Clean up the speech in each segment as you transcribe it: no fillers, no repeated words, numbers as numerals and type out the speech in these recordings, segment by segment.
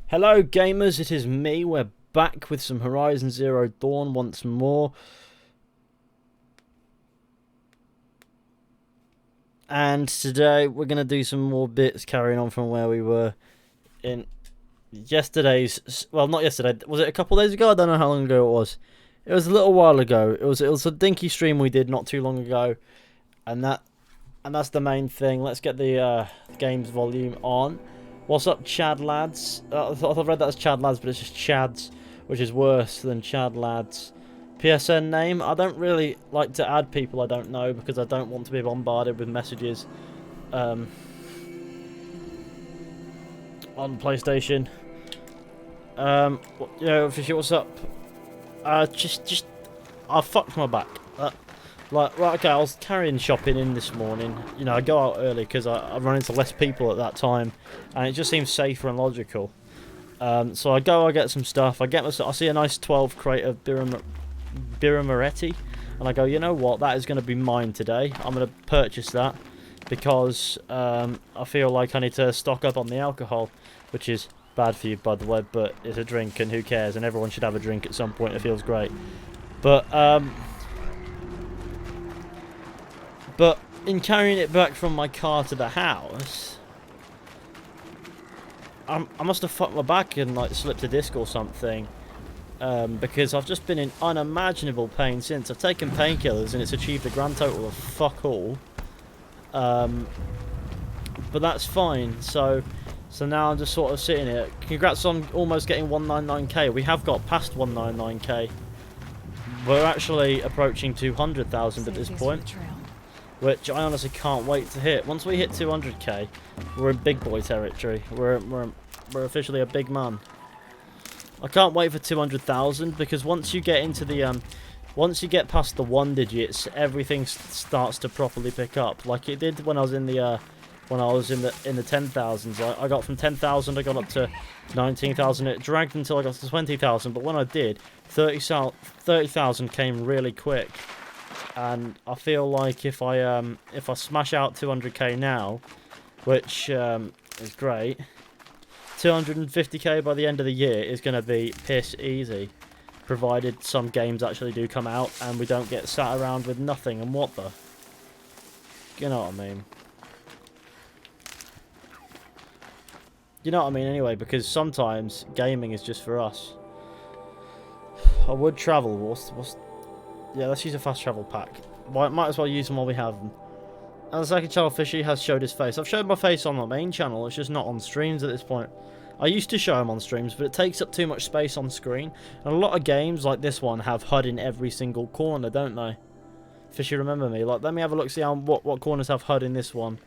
Hello gamers, it is me. We're back with some Horizon Zero Dawn once more. And today we're going to do some more bits carrying on from where we were in yesterday's... Well, not yesterday. Was it a couple days ago? I don't know how long ago it was. It was a little while ago. It was a dinky stream we did not too long ago. And that's the main thing. Let's get the games volume on. What's up, Chad lads? I thought I read that as Chad lads, but it's just Chads, which is worse than Chad lads. PSN name? I don't really like to add people I don't know because I don't want to be bombarded with messages on PlayStation. Fishy, what's up? Just I fucked my back. Right, okay, I was carrying shopping in this morning. You know, I go out early because I run into less people at that time, and it just seems safer and logical. So I get some stuff. I see a nice 12 crate of Birra Moretti, and I go, you know what, that is going to be mine today. I'm going to purchase that because I feel like I need to stock up on the alcohol, which is bad for you, by the way, but it's a drink, and who cares? And everyone should have a drink at some point. It feels great. But in carrying it back from my car to the house, I must have fucked my back and like slipped a disc or something, because I've just been in unimaginable pain since. I've taken painkillers and it's achieved a grand total of fuck all. But that's fine. So now I'm just sort of sitting here. Congrats on almost getting 199k. We have got past 199k. We're actually approaching 200,000 at this point, which I honestly can't wait to hit. Once we hit 200k, we're in big boy territory. We're officially a big man. I can't wait for 200,000 because once you get into the once you get past the one digits, everything starts to properly pick up, like it did when I was in the 10,000s. I got from 10,000, I got up to 19,000. It dragged until I got to 20,000, but when I did, 30,000 came really quick. And I feel like if I smash out 200k now, which is great, 250k by the end of the year is going to be piss easy, provided some games actually do come out and we don't get sat around with nothing. And what the, you know what I mean? You know what I mean anyway, because sometimes gaming is just for us. I would travel. Yeah, let's use a fast travel pack. Might as well use them while we have them. And the second channel, Fishy, has showed his face. I've showed my face on my main channel, it's just not on streams at this point. I used to show him on streams, but it takes up too much space on screen. And a lot of games, like this one, have HUD in every single corner, don't they? Fishy, remember me. Like, let me have a look, see what corners have HUD in this one.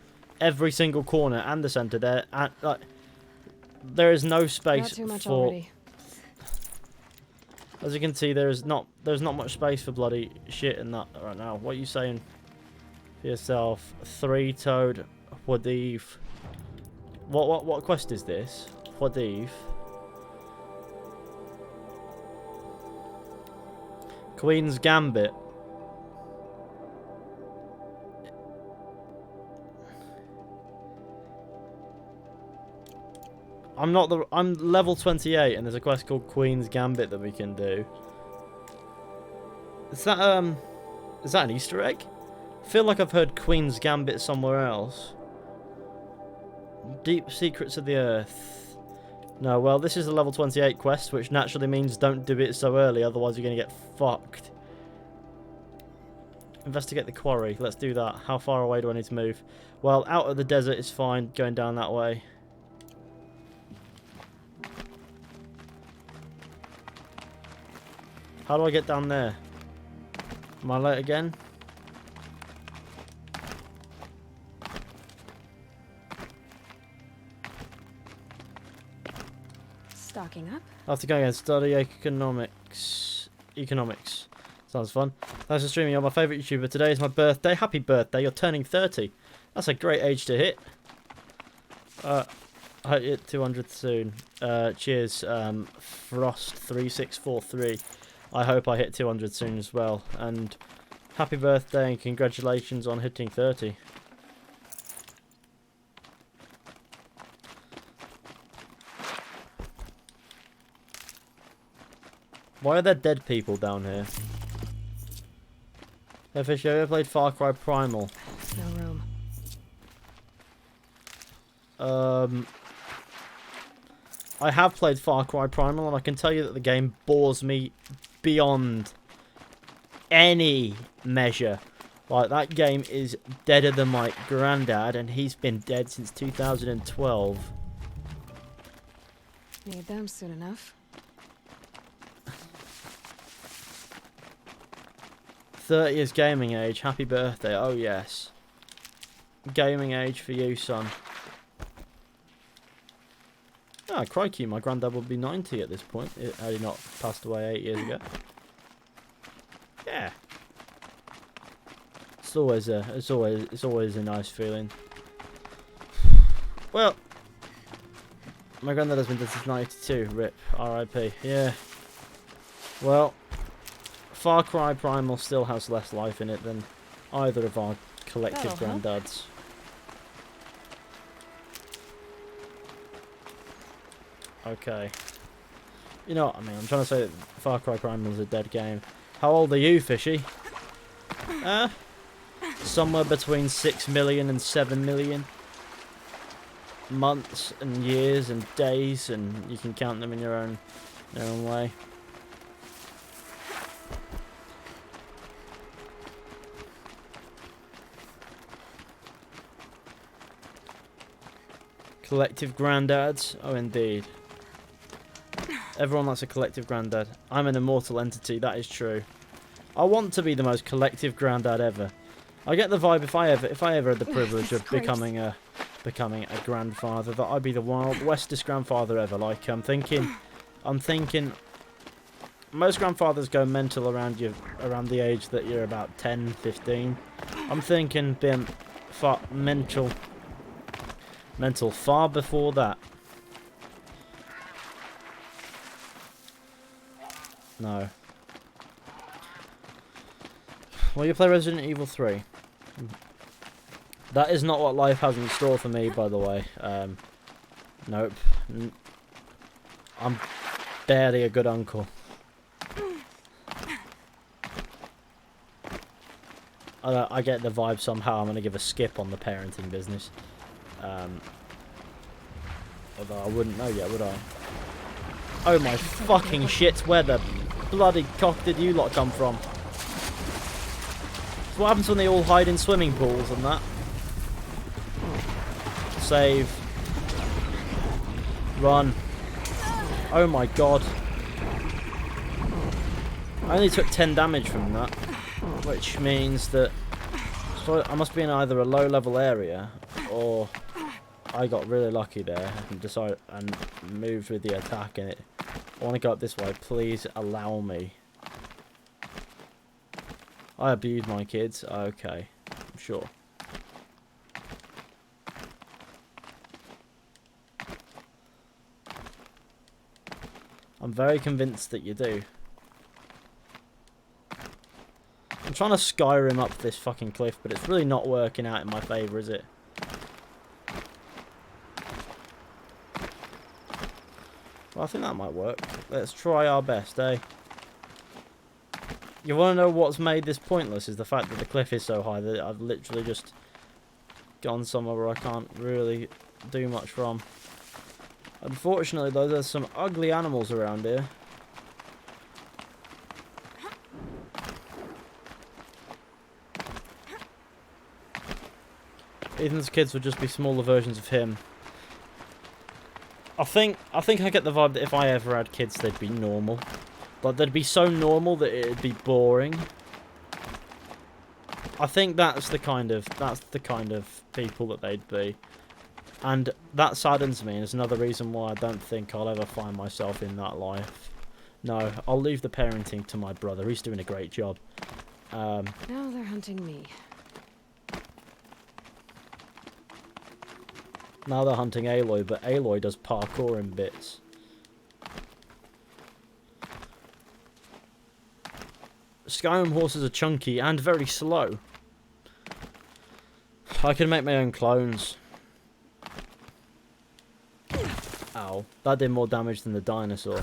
Every single corner and the centre there. And, like, there is no space Not too much for... already. As you can see, there's not much space for bloody shit in that right now. What are you saying for yourself? Three-toed Wadiv. What quest is this? Wadiv. Queen's Gambit. I'm level 28 and there's a quest called Queen's Gambit that we can do. Is that an Easter egg? I feel like I've heard Queen's Gambit somewhere else. Deep Secrets of the Earth. No, well, this is a level 28 quest, which naturally means don't do it so early, otherwise you're going to get fucked. Investigate the quarry. Let's do that. How far away do I need to move? Well, out of the desert is fine, going down that way. How do I get down there? Am I late again? Stocking up. I have to go again. Study economics. Sounds fun. Thanks for streaming. You're my favourite YouTuber. Today is my birthday. Happy birthday. You're turning 30. That's a great age to hit. I hit 200 soon. Cheers, Frost3643. I hope I hit 200 soon as well. And happy birthday and congratulations on hitting 30. Why are there dead people down here? Hey Fish, have you ever played Far Cry Primal? No room. I have played Far Cry Primal, and I can tell you that the game bores me beyond any measure. Like, that game is deader than my granddad, and he's been dead since 2012. Need them soon enough. 30 is gaming age. Happy birthday. Oh, yes. Gaming age for you, son. Ah, crikey, my granddad would be 90 at this point. Had he not passed away 8 years ago. Yeah. It's always a nice feeling. Well, my granddad has been dead since 92. Rip. R.I.P. Yeah. Well, Far Cry Primal still has less life in it than either of our collective granddads. Okay. You know what I mean? I'm trying to say that Far Cry Primal is a dead game. How old are you, Fishy? Somewhere between 6 million and 7 million. Months and years and days, and you can count them in your own way. Collective granddads? Oh, indeed. Everyone likes a collective granddad. I'm an immortal entity, that is true. I want to be the most collective granddad ever. I get the vibe if I ever had the privilege of becoming a grandfather, that I'd be the wild westest grandfather ever. Like, I'm thinking most grandfathers go mental around the age that you're about 10, 15. I'm thinking being mental far before that. No. Well, you play Resident Evil 3. That is not what life has in store for me, by the way. Nope. I'm barely a good uncle. I get the vibe somehow I'm going to give a skip on the parenting business. Although I wouldn't know yet, would I? Oh my fucking shit, where the bloody cock did you lot come from? So what happens when they all hide in swimming pools and that? Save. Run. Oh my god. I only took 10 damage from that, which means that I must be in either a low level area or I got really lucky there and moved with the attack in it. I want to go up this way. Please allow me. I abuse my kids. Okay, I'm sure. I'm very convinced that you do. I'm trying to Skyrim up this fucking cliff, but it's really not working out in my favour, is it? Well, I think that might work. Let's try our best, eh? You want to know what's made this pointless is the fact that the cliff is so high that I've literally just gone somewhere where I can't really do much from. Unfortunately, though, there's some ugly animals around here. Ethan's kids would just be smaller versions of him. I think I get the vibe that if I ever had kids, they'd be normal. But they'd be so normal that it'd be boring. I think that's the kind of people that they'd be. And that saddens me, and it's another reason why I don't think I'll ever find myself in that life. No, I'll leave the parenting to my brother. He's doing a great job. Now they're hunting me. Now they're hunting Aloy, but Aloy does parkour in bits. Skyrim horses are chunky and very slow. I can make my own clones. Ow. That did more damage than the dinosaur.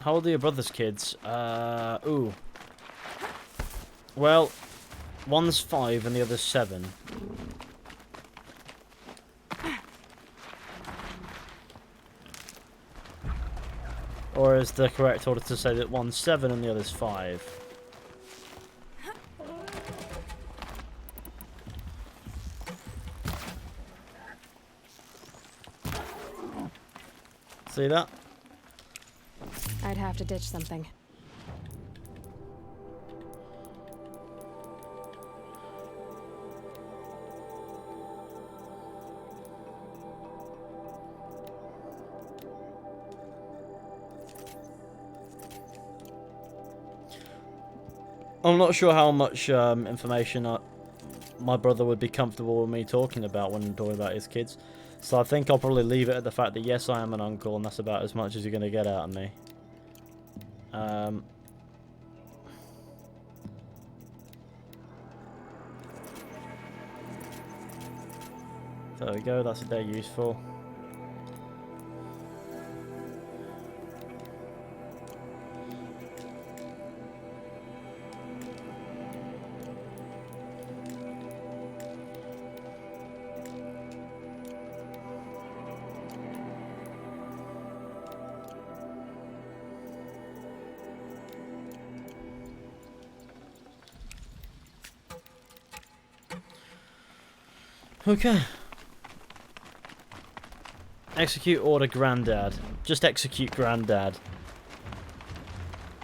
How old are your brother's kids? Ooh. Well, one's 5 and the other's 7. Or is the correct order to say that one's 7 and the other's 5? See that? I'd have to ditch something. I'm not sure how much information my brother would be comfortable with me talking about when talking about his kids. So I think I'll probably leave it at the fact that yes, I am an uncle, and that's about as much as you're going to get out of me. There we go, that's a day useful. Okay. Execute order Grandad. Just execute Grandad.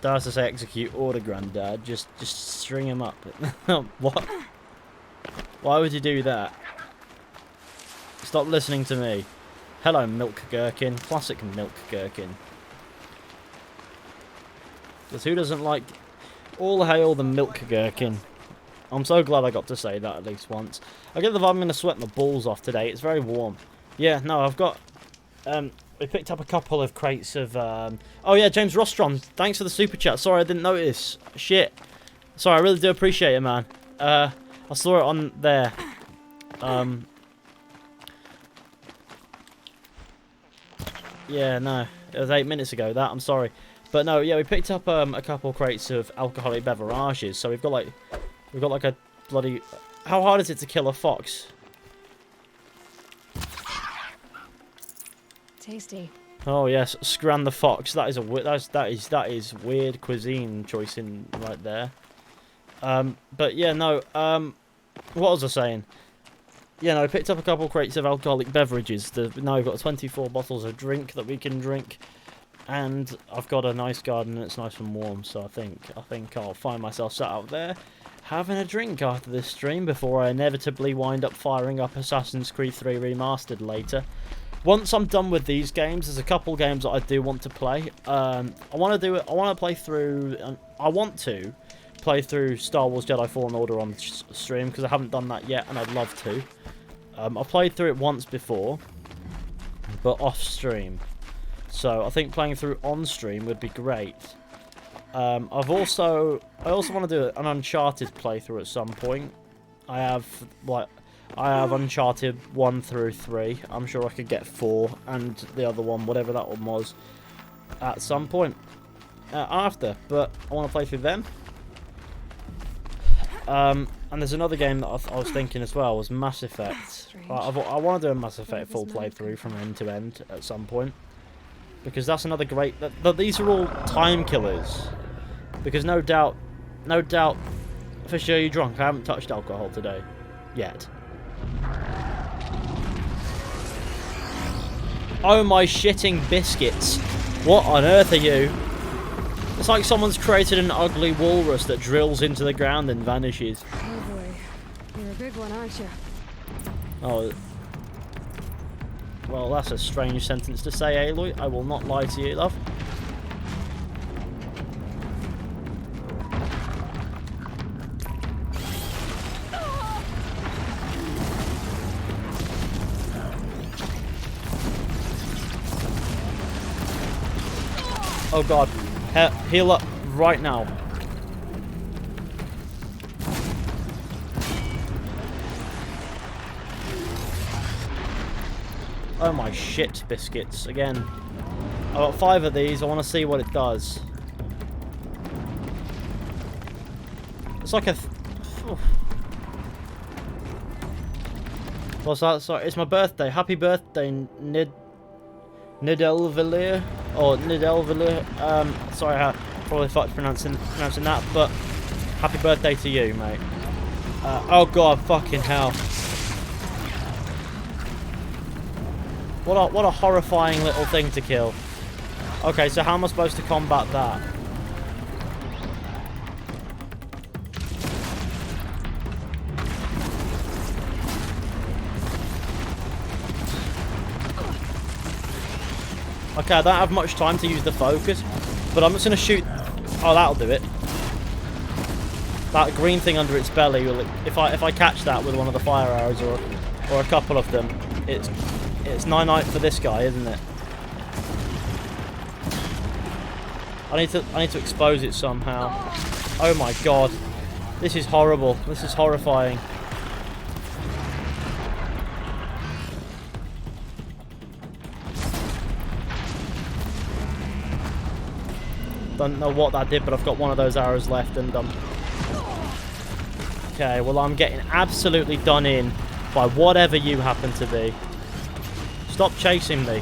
Dare I say execute order Grandad? Just string him up. What? Why would you do that? Stop listening to me. Hello, Milk Gherkin. Classic Milk Gherkin. Because who doesn't like... All hail the Milk Gherkin. I'm so glad I got to say that at least once. I get the vibe I'm going to sweat my balls off today. It's very warm. Yeah, no, I've got... we picked up a couple of crates of... Oh yeah, James Rostron. Thanks for the super chat. Sorry, I didn't notice. Shit. Sorry, I really do appreciate it, man. I saw it on there. Yeah, no. It was 8 minutes ago, that. I'm sorry. But no, yeah, we picked up a couple crates of alcoholic beverages. So we've got like... We've got like a bloody... How hard is it to kill a fox? Tasty. Oh yes, Scran the Fox. That is a that is weird cuisine choice in right there. But yeah, no. What was I saying? Yeah, no. I picked up a couple crates of alcoholic beverages. Now we've got 24 bottles of drink that we can drink, and I've got a nice garden and it's nice and warm. So I think I'll find myself sat out there having a drink after this stream before I inevitably wind up firing up Assassin's Creed 3 Remastered later. Once I'm done with these games, there's a couple games that I do want to play. I want to play through Star Wars Jedi Fallen Order on stream because I haven't done that yet and I'd love to. I played through it once before, but off stream. So I think playing through on stream would be great. I also want to do an Uncharted playthrough at some point. I have Uncharted 1 through 3. I'm sure I could get 4 and the other one, whatever that one was, at some point after. But I want to play through them. And there's another game that I was thinking as well, was Mass Effect. I want to do a Mass Effect full playthrough from end to end at some point. Because that's another great... These are all time killers. Because no doubt... Fisher, are you drunk? I haven't touched alcohol today. Yet. Oh my shitting biscuits. What on earth are you? It's like someone's created an ugly walrus that drills into the ground and vanishes. Oh boy. You're a big one, aren't you? Oh. Well, that's a strange sentence to say, Aloy. I will not lie to you, love. Oh god. Heal up right now. Oh my shit, biscuits. Again. I've got 5 of these. I want to see what it does. It's like a... What's that? Sorry, it's my birthday. Happy birthday, Nidelvalier. Or Nidelvalier. Sorry, I probably fucked pronouncing that, but happy birthday to you, mate. Oh god, fucking hell. What a horrifying little thing to kill. Okay, so how am I supposed to combat that? Okay, I don't have much time to use the focus, but I'm just going to shoot... Oh, that'll do it. That green thing under its belly, if I catch that with one of the fire arrows or a couple of them, it's night-night for this guy, isn't it? I need to expose it somehow. Oh my god. This is horrible. This is horrifying. Don't know what that did, but I've got one of those arrows left, and okay, well, I'm getting absolutely done in by whatever you happen to be. Stop chasing me.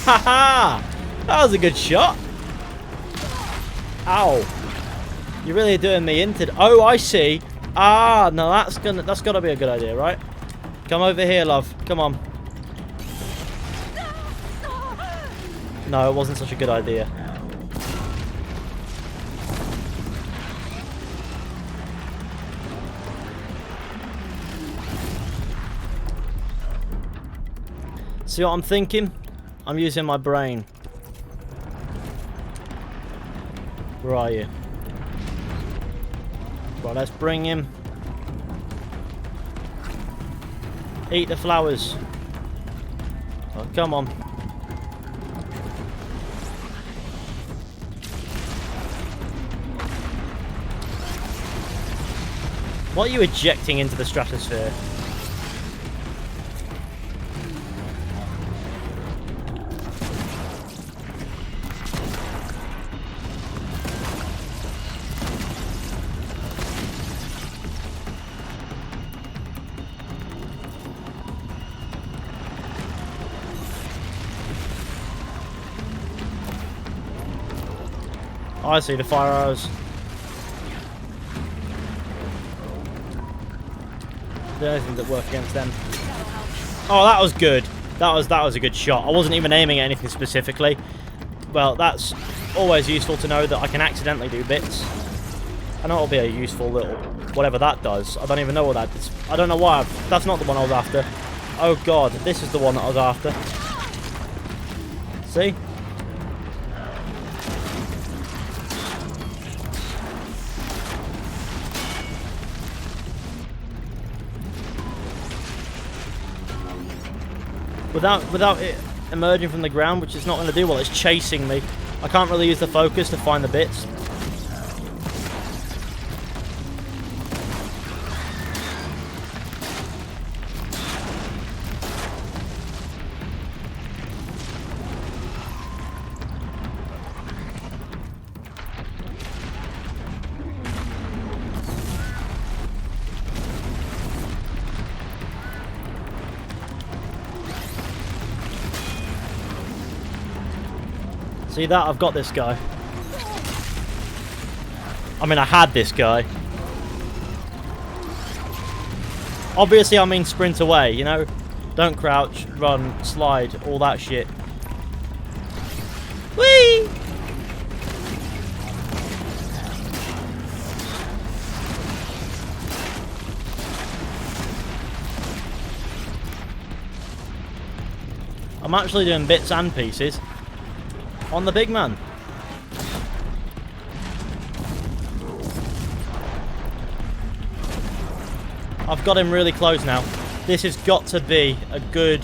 Haha! That was a good shot. Ow. You're really doing me into... Oh, I see. Ah, no, that's gotta be a good idea, right? Come over here, love. Come on. No, it wasn't such a good idea. See what I'm thinking? I'm using my brain. Where are you? Right, let's bring him. Eat the flowers. Oh, come on. What are you ejecting into the stratosphere? I see the fire arrows. The only thing that work against them. Oh, that was good. That was a good shot. I wasn't even aiming at anything specifically. Well, that's always useful to know that I can accidentally do bits. I know it'll be a useful little whatever that does. I don't even know what that is. I don't know why. That's not the one I was after. Oh god, this is the one that I was after. See? Without it emerging from the ground, which it's not going to do while it's chasing me, I can't really use the focus to find the bits. See that? I've got this guy. I mean, I had this guy. Obviously, I mean sprint away, you know? Don't crouch, run, slide, all that shit. Whee! I'm actually doing bits and pieces on the big man. I've got him really close now. This has got to be a good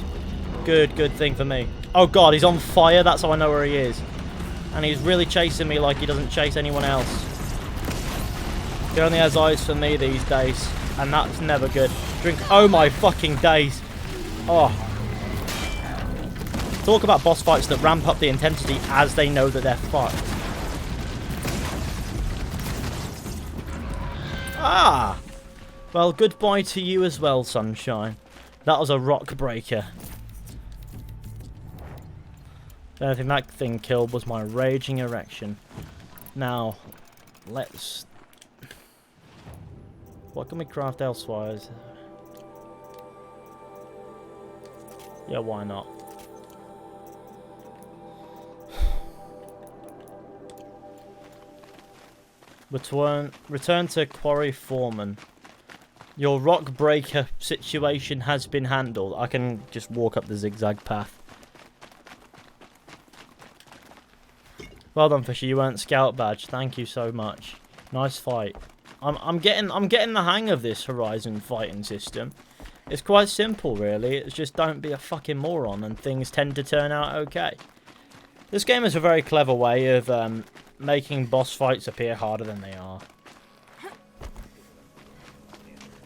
thing for me. Oh god, he's on fire. That's how I know where he is. And he's really chasing me like he doesn't chase anyone else. He only has eyes for me these days. and that's never good. Drink. Oh my fucking days. Oh. Talk about boss fights that ramp up the intensity as they know that they're fucked. Ah! Well, goodbye to you as well, sunshine. That was a rock breaker. The only thing that thing killed was my raging erection. Now, let's... What can we craft elsewhere? Yeah, why not? Return to Quarry Foreman. Your rock breaker situation has been handled. I can just walk up the zigzag path. Well done, Fisher. You earned Scout badge. Thank you so much. Nice fight. I'm getting the hang of this Horizon fighting system. It's quite simple, really. It's just don't be a fucking moron, and things tend to turn out okay. This game is a very clever way of making boss fights appear harder than they are.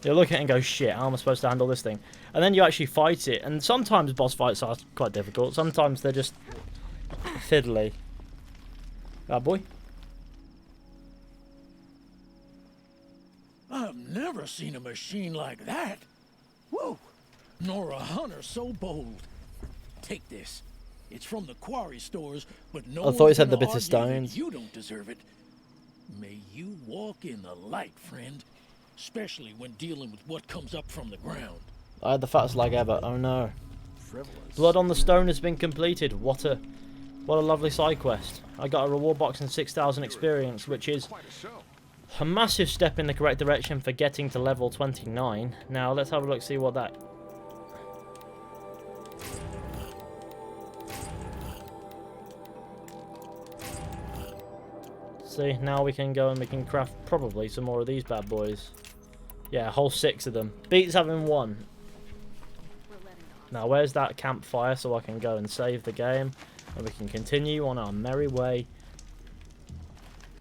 You look at it and go, shit, how am I supposed to handle this thing? And then you actually fight it, and sometimes boss fights are quite difficult. Sometimes they're just fiddly. Bad boy. I've never seen a machine like that. Whoa! Nor a hunter so bold. Take this. It's from the quarry stores, but no I thought it had the one's bit of gonna argue that stones. You don't deserve it. May you walk in the light, friend. Especially when dealing with what comes up from the ground. I had the fattest lag ever. Oh no. Blood on the Stone has been completed. What a lovely side quest. I got a reward box and 6,000 experience, which is a massive step in the correct direction for getting to level 29. Now let's have a look, see what that... See, now we can go and we can craft probably some more of these bad boys. Yeah, a whole 6 of them. Beats having 1. Now, where's that campfire so I can go and save the game? And we can continue on our merry way.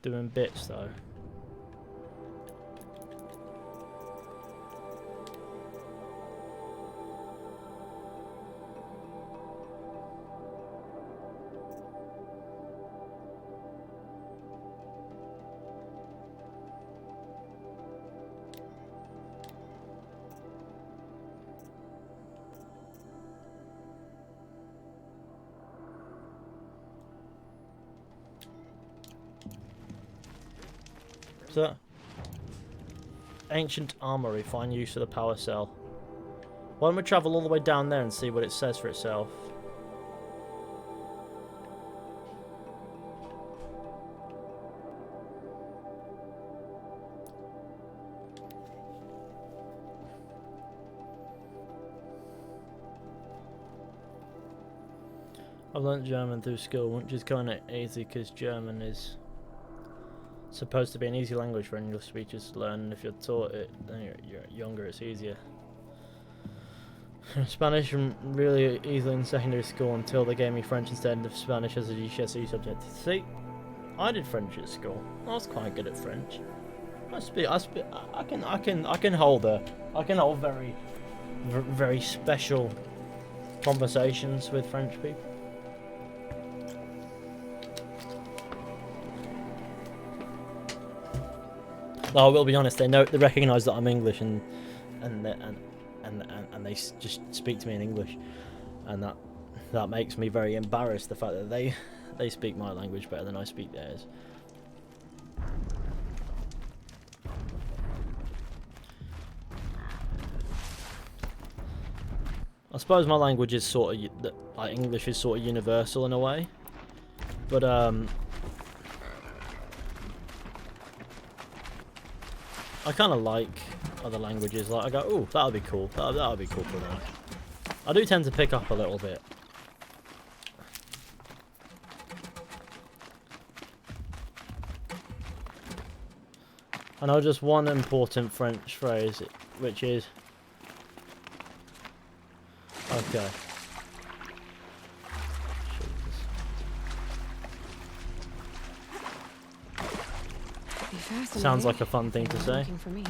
Doing bits, though. So, ancient armory, find use for the power cell. Why don't we travel all the way down there and see what it says for itself? I've learnt German through school, which is kind of easy because German is supposed to be an easy language for English speakers to learn, and if you're taught it then you're younger, it's easier. Spanish really easily in secondary school until they gave me French instead of Spanish as a GCSE subject. See, I did French at school. I was quite good at French. I can hold very special conversations with French people. No, I will be honest. They recognise that I'm English, and they just speak to me in English, and that makes me very embarrassed. The fact that they speak my language better than I speak theirs. I suppose my language is sort of like English is sort of universal in a way, but I kind of like other languages. Like I go, oh, that'll be cool. That'll be cool to learn. I do tend to pick up a little bit. I know just one important French phrase, which is okay. Sounds like a fun thing to say. For me.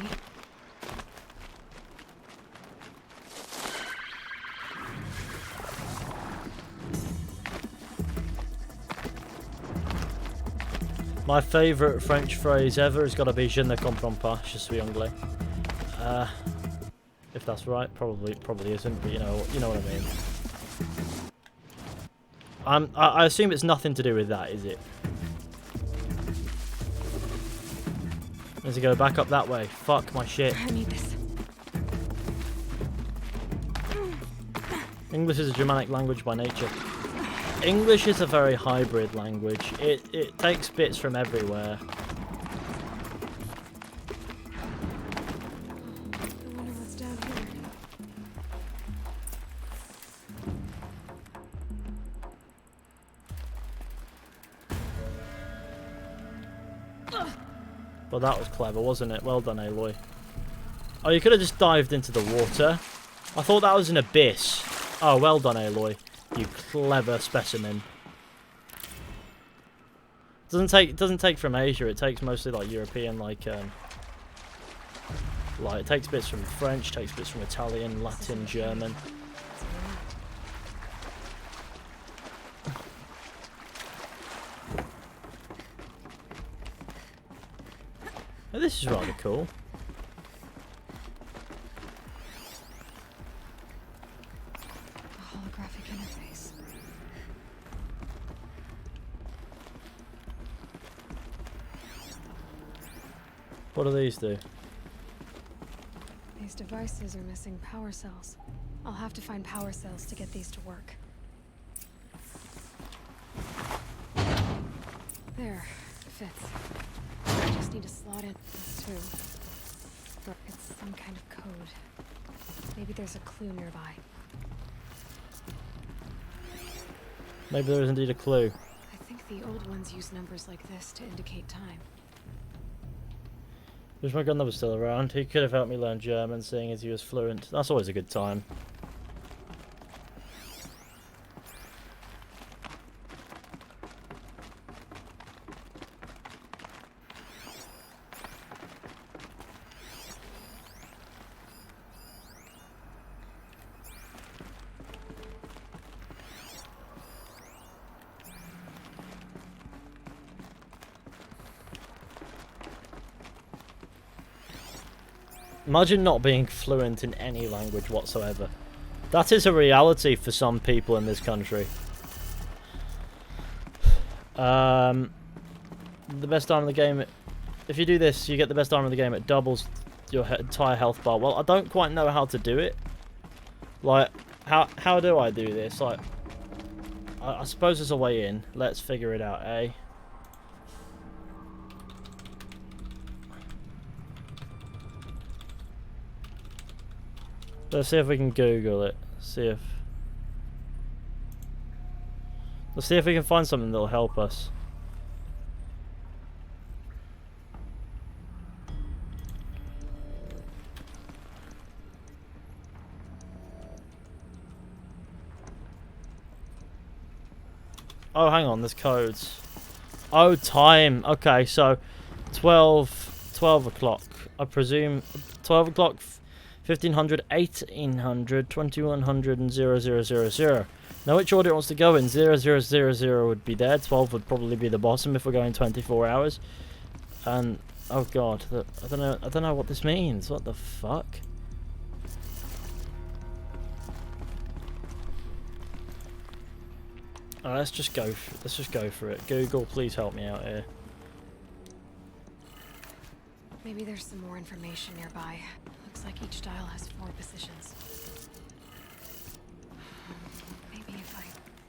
My favourite French phrase ever has got to be "Je ne comprends pas, je suis anglais." If that's right, probably isn't, but you know what I mean. I assume it's nothing to do with that, is it? Let's go back up that way. Fuck my shit. I need this. English is a Germanic language by nature. English is a very hybrid language. It takes bits from everywhere. I wonder what's down here. Well, that was clever, wasn't it? Well done, Aloy. Oh, you could have just dived into the water. I thought that was an abyss. Oh, well done, Aloy. You clever specimen. It doesn't take from Asia. It takes mostly like European, like it takes bits from French, takes bits from Italian, Latin, German. Oh, this is rather cool. A holographic interface. What do these do? These devices are missing power cells. I'll have to find power cells to get these to work. There, fits. I just need to slot in this too. Look, it's some kind of code. Maybe there's a clue nearby. Maybe there is indeed a clue. I think the old ones use numbers like this to indicate time. Wish my grandmother was still around. He could have helped me learn German, seeing as he was fluent. That's always a good time. Imagine not being fluent in any language whatsoever. That is a reality for some people in this country. The best arm in the game... If you do this, you get the best arm in the game. It doubles your entire health bar. Well, I don't quite know how to do it. Like, how do I do this? Like, I suppose there's a way in. Let's figure it out, eh? Let's see if we can Google it. Let's see if we can find something that'll help us. Oh, hang on, there's codes. Oh, time. Okay, so 12 o'clock. I presume 12 o'clock, 1500, 1800, 2100, and 0000. Now, which order it wants to go in? 0000 would be there. 12 would probably be the bottom if we're going 24 hours. And oh god, I don't know what this means. What the fuck? Let's just go for it. Google, please help me out here. Maybe there's some more information nearby. Looks like each dial has 4 positions. Maybe if I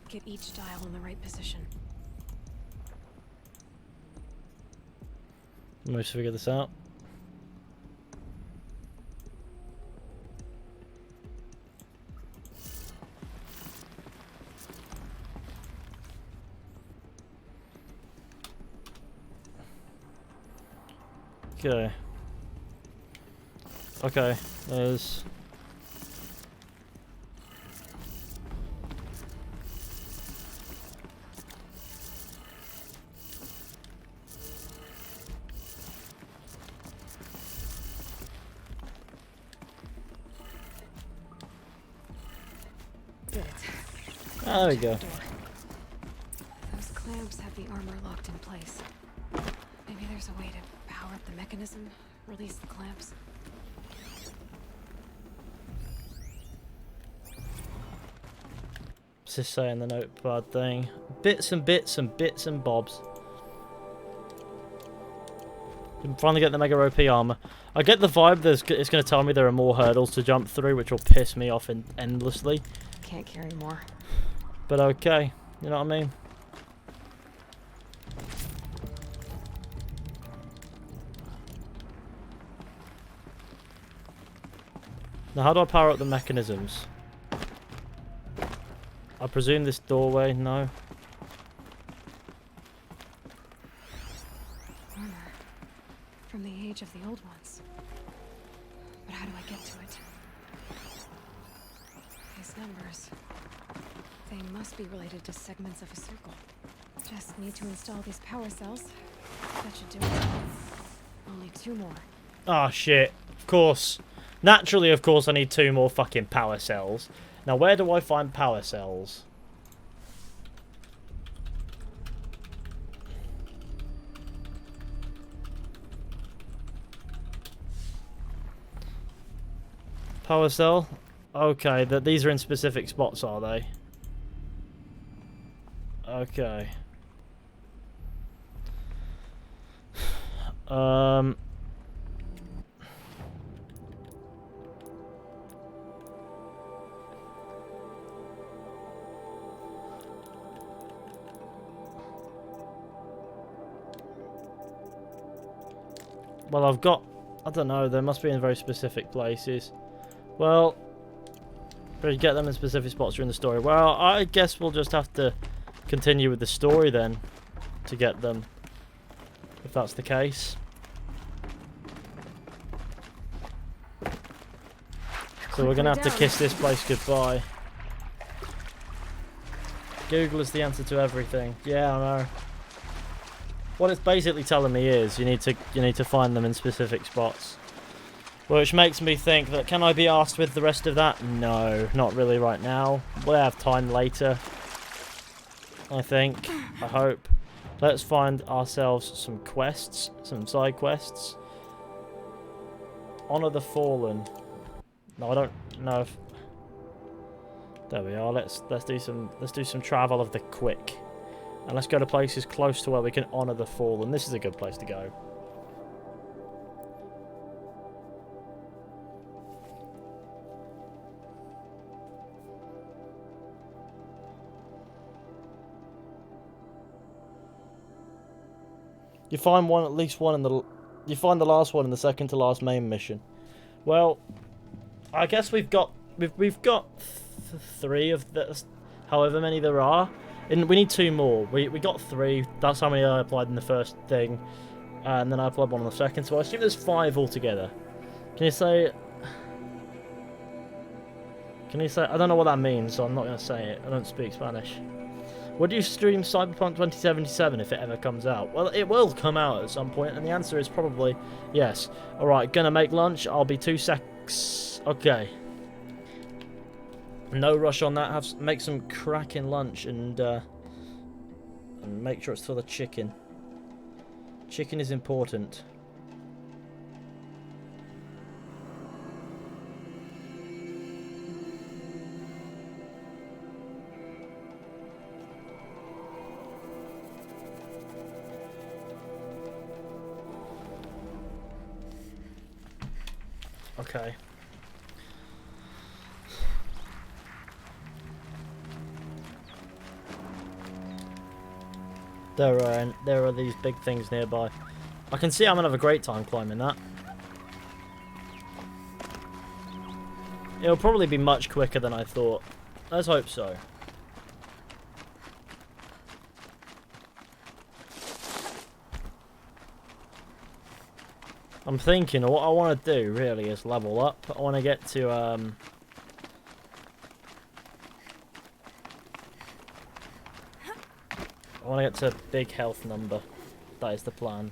get each dial in the right position. Let's figure this out. Okay. Okay, there's... Good. Ah, there we go. Those clamps have the armor locked in place. Maybe there's a way to power up the mechanism, release the clamps. What's this say in the notepad thing? Bits and bits and bits and bobs. I'm finally get the Mega OP armor. I get the vibe that it's going to tell me there are more hurdles to jump through, which will piss me off endlessly. Can't carry more. But okay, you know what I mean? Now, how do I power up the mechanisms? I presume this doorway, no. Armor. From the age of the old ones. But how do I get to it? These numbers. They must be related to segments of a circle. Just need to install these power cells. That should do it. Only 2 more. Ah, shit. Of course. Naturally, of course, I need 2 more fucking power cells. Now, where do I find power cells? Power cell? Okay, these are in specific spots, are they? Okay. Well, I've got... I don't know, they must be in very specific places. Well, we get them in specific spots during the story. Well, I guess we'll just have to continue with the story then to get them, if that's the case. So we're going to have to kiss this place goodbye. Google is the answer to everything. Yeah, I know. What it's basically telling me is you need to find them in specific spots. Which makes me think that, can I be asked with the rest of that? No, not really right now. We'll have time later, I think. I hope. Let's find ourselves some quests, some side quests. Honor the Fallen. No, I don't know if... There we are. Let's do some travel of the quick. And let's go to places close to where we can honor the fallen. This is a good place to go. You find at least one in the... You find the last one in the second to last main mission. Well, I guess we've got 3 of the... However many there are. And we need 2 more. We got 3. That's how many I applied in the first thing. And then I applied 1 on the second. So I assume there's 5 altogether. Can you say... I don't know what that means, so I'm not going to say it. I don't speak Spanish. Would you stream Cyberpunk 2077 if it ever comes out? Well, it will come out at some point, and the answer is probably yes. Alright, gonna make lunch. I'll be 2 secs. Okay. No rush on that. Make some cracking lunch and make sure it's full of chicken. Chicken is important. Okay. There are these big things nearby. I can see I'm gonna have a great time climbing that. It'll probably be much quicker than I thought. Let's hope so. I'm thinking what I want to do really is level up. I want to get to I want to get to a big health number. That is the plan.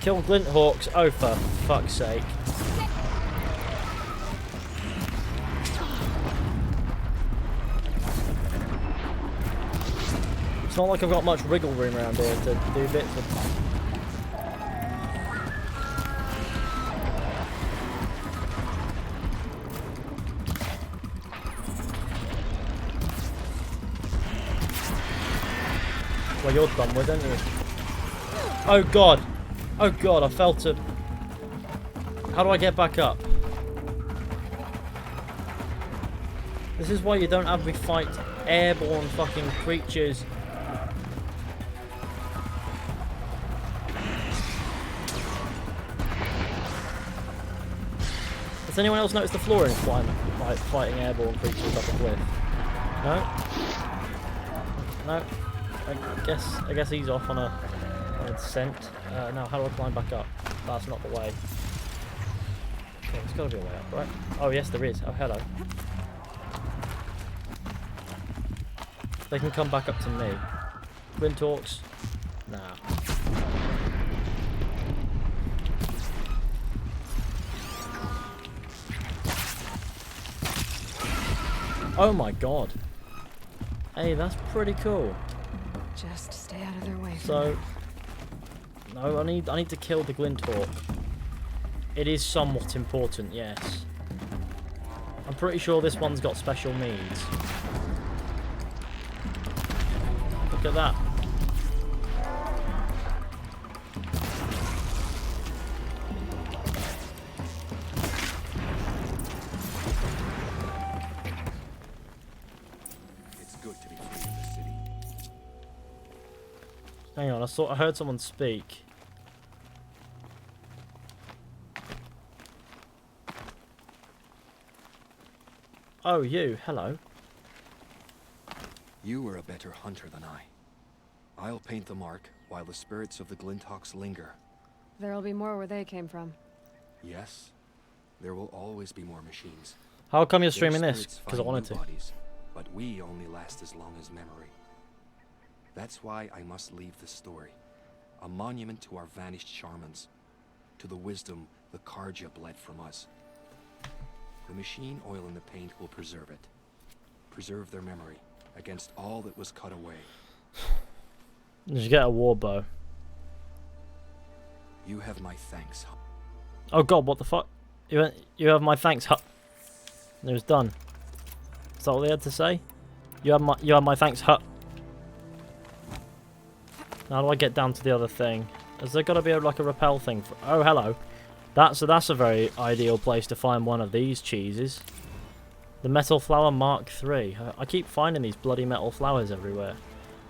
Kill Glint Hawks. Oh, for fuck's sake. It's not like I've got much wriggle room around here to do bits of. Well, you're done with, aren't you? Oh god! Oh god, I fell to... How do I get back up? This is why you don't have me fight airborne fucking creatures. Has anyone else noticed the flooring fighting airborne creatures up a cliff? No? No? I guess he's off on a descent. Now, how do I climb back up? That's not the way. Okay, there's got to be a way up, right? Oh, yes, there is. Oh, hello. They can come back up to me. Glinthawks? Nah. Oh my god. Hey, that's pretty cool. Just stay out of their way. So, no, I need to kill the Glinthawk. It is somewhat important, yes. I'm pretty sure this one's got special needs. Look at that. It's good to be free of the city. Hang on, I heard someone speak. Oh, you. Hello. You were a better hunter than I. I'll paint the mark while the spirits of the Glinthawks linger. There'll be more where they came from. Yes, there will always be more machines. How come you're Their streaming this? spirits Because I find wanted new to. bodies, but we only last as long as memory. That's why I must leave the story. A monument to our vanished shamans. To the wisdom the Karja bled from us. The machine oil in the paint will preserve it. Preserve their memory against all that was cut away. Did you get a war bow? You have my thanks. Oh god, what the fuck? You have my thanks, Hut. It was done. Is that what they had to say? You have my thanks, Hut. How do I get down to the other thing? Has there got to be like a rappel thing? Oh, hello. That's a very ideal place to find one of these cheeses. The Metal Flower Mark III. I keep finding these bloody metal flowers everywhere.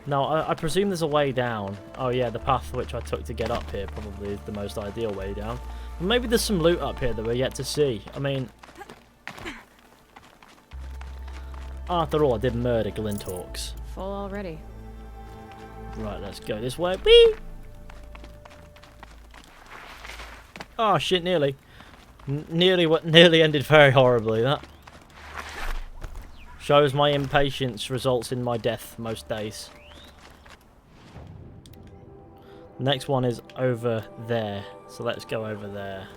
Now, I presume there's a way down. Oh yeah, the path which I took to get up here probably is the most ideal way down. But maybe there's some loot up here that we're yet to see. I mean... After all, I did murder Glinthawks. Full already. Right, let's go this way. Whee! Oh shit, nearly. Nearly ended very horribly, that. Shows my impatience results in my death most days. Next one is over there. So let's go over there.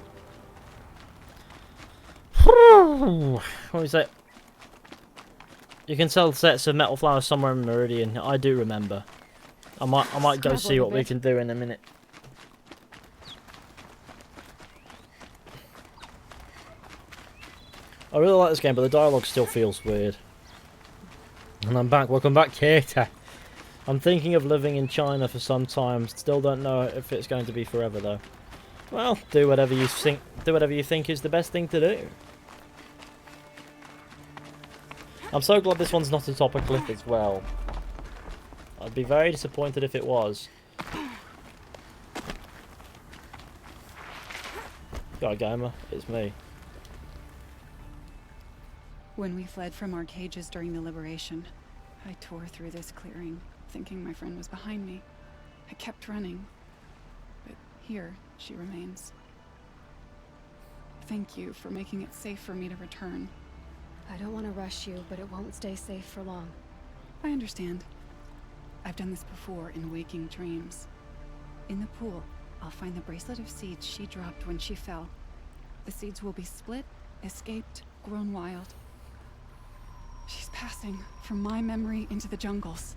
What is it? You can sell sets of metal flowers somewhere in Meridian. I do remember. I might go see what we can do in a minute. I really like this game, but the dialogue still feels weird. And I'm back. Welcome back, Kater. I'm thinking of living in China for some time. Still don't know if it's going to be forever, though. Well, do whatever you think. Do whatever you think is the best thing to do. I'm so glad this one's not atop a cliff as well. I'd be very disappointed if it was. Go, gamer. It's me. When we fled from our cages during the liberation, I tore through this clearing, thinking my friend was behind me. I kept running, but here she remains. Thank you for making it safe for me to return. I don't want to rush you, but it won't stay safe for long. I understand. I've done this before in waking dreams. In the pool, I'll find the bracelet of seeds she dropped when she fell. The seeds will be split, escaped, grown wild. She's passing from my memory into the jungles.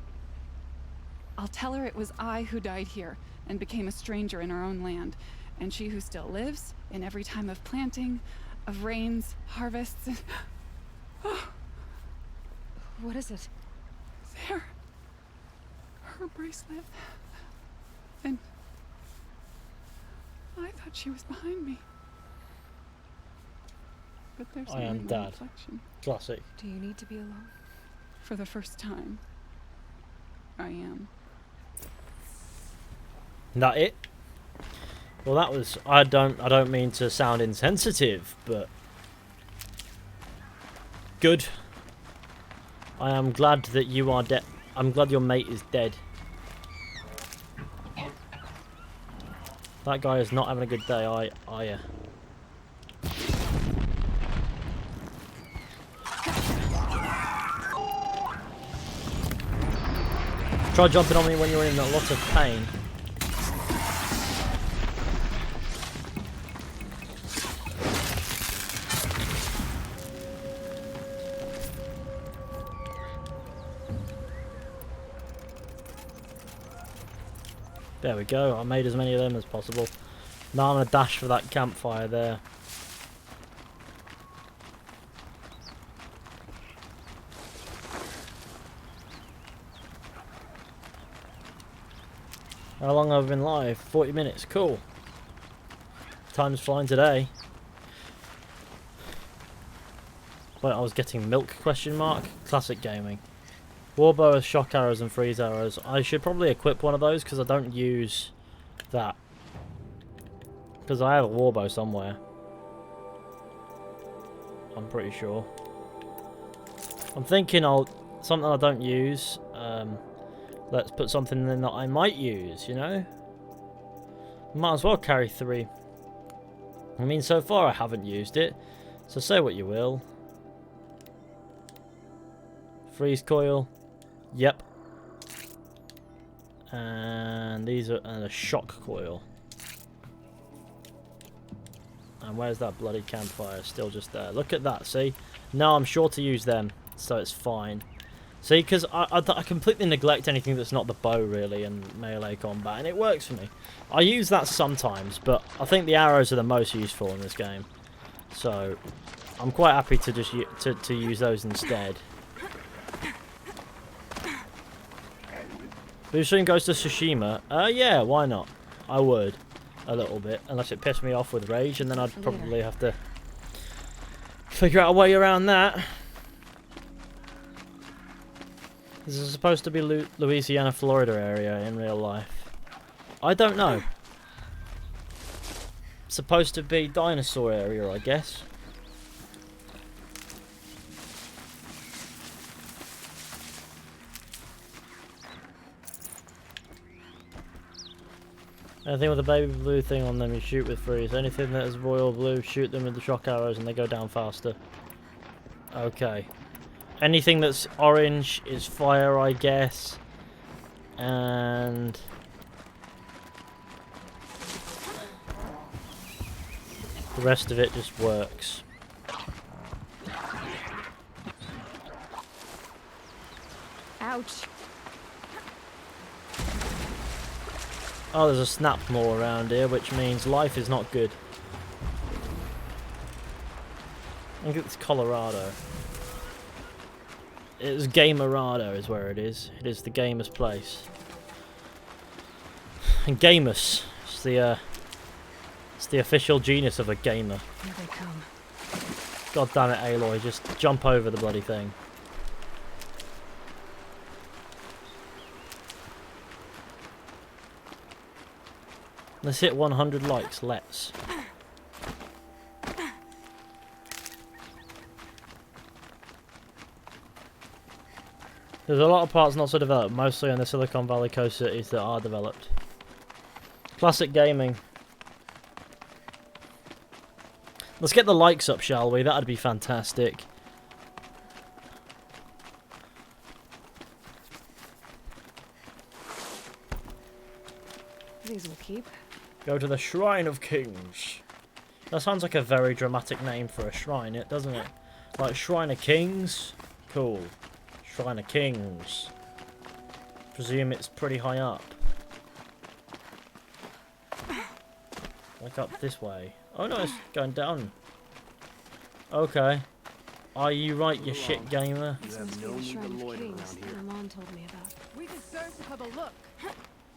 I'll tell her it was I who died here and became a stranger in our own land, and she who still lives in every time of planting, of rains, harvests, and... What is it? There. Her bracelet. And I thought she was behind me. But there's I am only one Dad. reflection. Classic. Do you need to be alone? For the first time, I am. That it? Well, that was. I don't mean to sound insensitive, but good. I am glad that you are dead. I'm glad your mate is dead. That guy is not having a good day, are you? Try jumping on me when you're in a lot of pain. There we go, I made as many of them as possible. Now I'm going to dash for that campfire there. How long have I been live? 40 minutes, cool. Time's flying today. Wait, I was getting milk, question mark? Classic gaming. Warbow has shock arrows and freeze arrows. I should probably equip one of those because I don't use that. Because I have a warbow somewhere. I'm pretty sure. I'm thinking something I don't use. Let's put something in that I might use, you know? Might as well carry 3. I mean, so far I haven't used it. So say what you will. Freeze coil. Yep. And these are a shock coil. And where's that bloody campfire? Still just there. Look at that, see? No, I'm sure to use them, so it's fine. See, because I completely neglect anything that's not the bow, really, and melee combat, and it works for me. I use that sometimes, but I think the arrows are the most useful in this game. So, I'm quite happy to just to use those instead. Blue Stream goes to Tsushima. Yeah, why not? I would. A little bit. Unless it pissed me off with rage, and then I'd probably have to figure out a way around that. This is supposed to be Louisiana, Florida area in real life. I don't know. Supposed to be dinosaur area, I guess. Anything with a baby blue thing on them, you shoot with freeze. Anything that is royal blue, shoot them with the shock arrows and they go down faster. Okay. Anything that's orange is fire, I guess. And the rest of it just works. Ouch. Oh, there's a snap maw around here, which means life is not good. I think it's Colorado. It's Gamerado is where it is. It is the gamer's place. And Gamus. It's the official genus of a gamer. Here they come. God damn it, Aloy, just jump over the bloody thing. Let's hit 100 likes, let's. There's a lot of parts not so developed, mostly in the Silicon Valley coast cities that are developed. Classic gaming. Let's get the likes up, shall we? That'd be fantastic. These will keep. Go to the Shrine of Kings. That sounds like a very dramatic name for a shrine, doesn't it? Like Shrine of Kings? Cool. Shrine of Kings. Presume it's pretty high up. Like up this way. Oh no, it's going down. Okay. Are you right, you shit gamer? This must be the Shrine of Kings that Armand told me about. We deserve to have a look.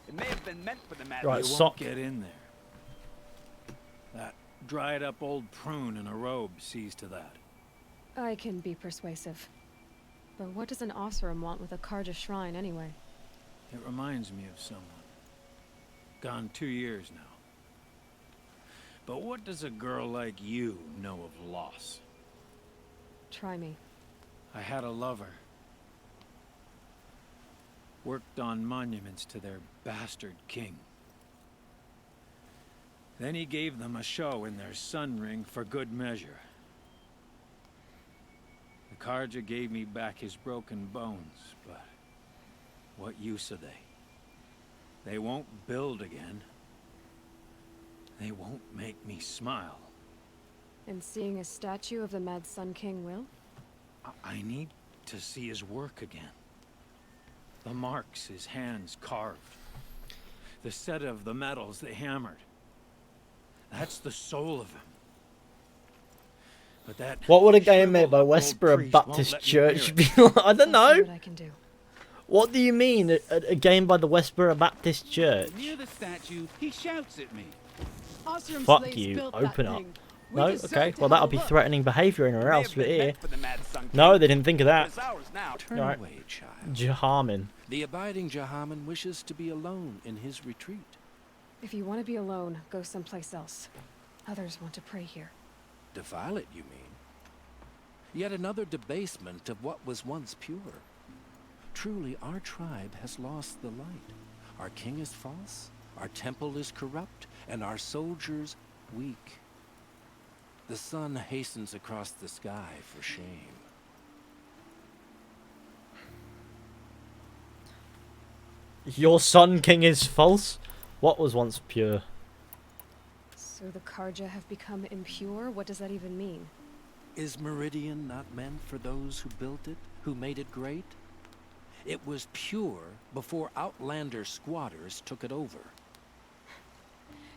It may have been meant for the mad. Right, You sock. won't get in there. That dried up old prune in a robe sees to that. I can be persuasive. But what does an Osram want with a Karja shrine anyway? It reminds me of someone. Gone 2 years now. But what does a girl like you know of loss? Try me. I had a lover. Worked on monuments to their bastard king. Then he gave them a show in their sun ring for good measure. The Karja gave me back his broken bones, but what use are they? They won't build again. They won't make me smile. And seeing a statue of the Mad Sun King will? I need to see his work again. The marks his hands carved. The set of the metals they hammered. That's the soul of him. But that What would a game made by shriveled old Westboro priest won't Baptist let me Church near it. be like? I don't I'll see know. what I can do. What do you mean, a game by the Westboro Baptist Church? Near the statue, he shouts at me. Osram Fuck slaves you, built that open up. thing. We No? deserve Okay, to well have that'll a be look. threatening behaviour anywhere May else have but been here. meant for the mad Sun No, King, they didn't think of but that. it's ours now. Turn Right. away, child. Jahamin. The abiding Jahaman wishes to be alone in his retreat. If you want to be alone, go someplace else. Others want to pray here. Defile it, you mean? Yet another debasement of what was once pure. Truly, our tribe has lost the light. Our king is false, our temple is corrupt, and our soldiers weak. The sun hastens across the sky for shame. Your Sun King is false? What was once pure? So the Karja have become impure? What does that even mean? Is Meridian not meant for those who built it, who made it great? It was pure before outlander squatters took it over.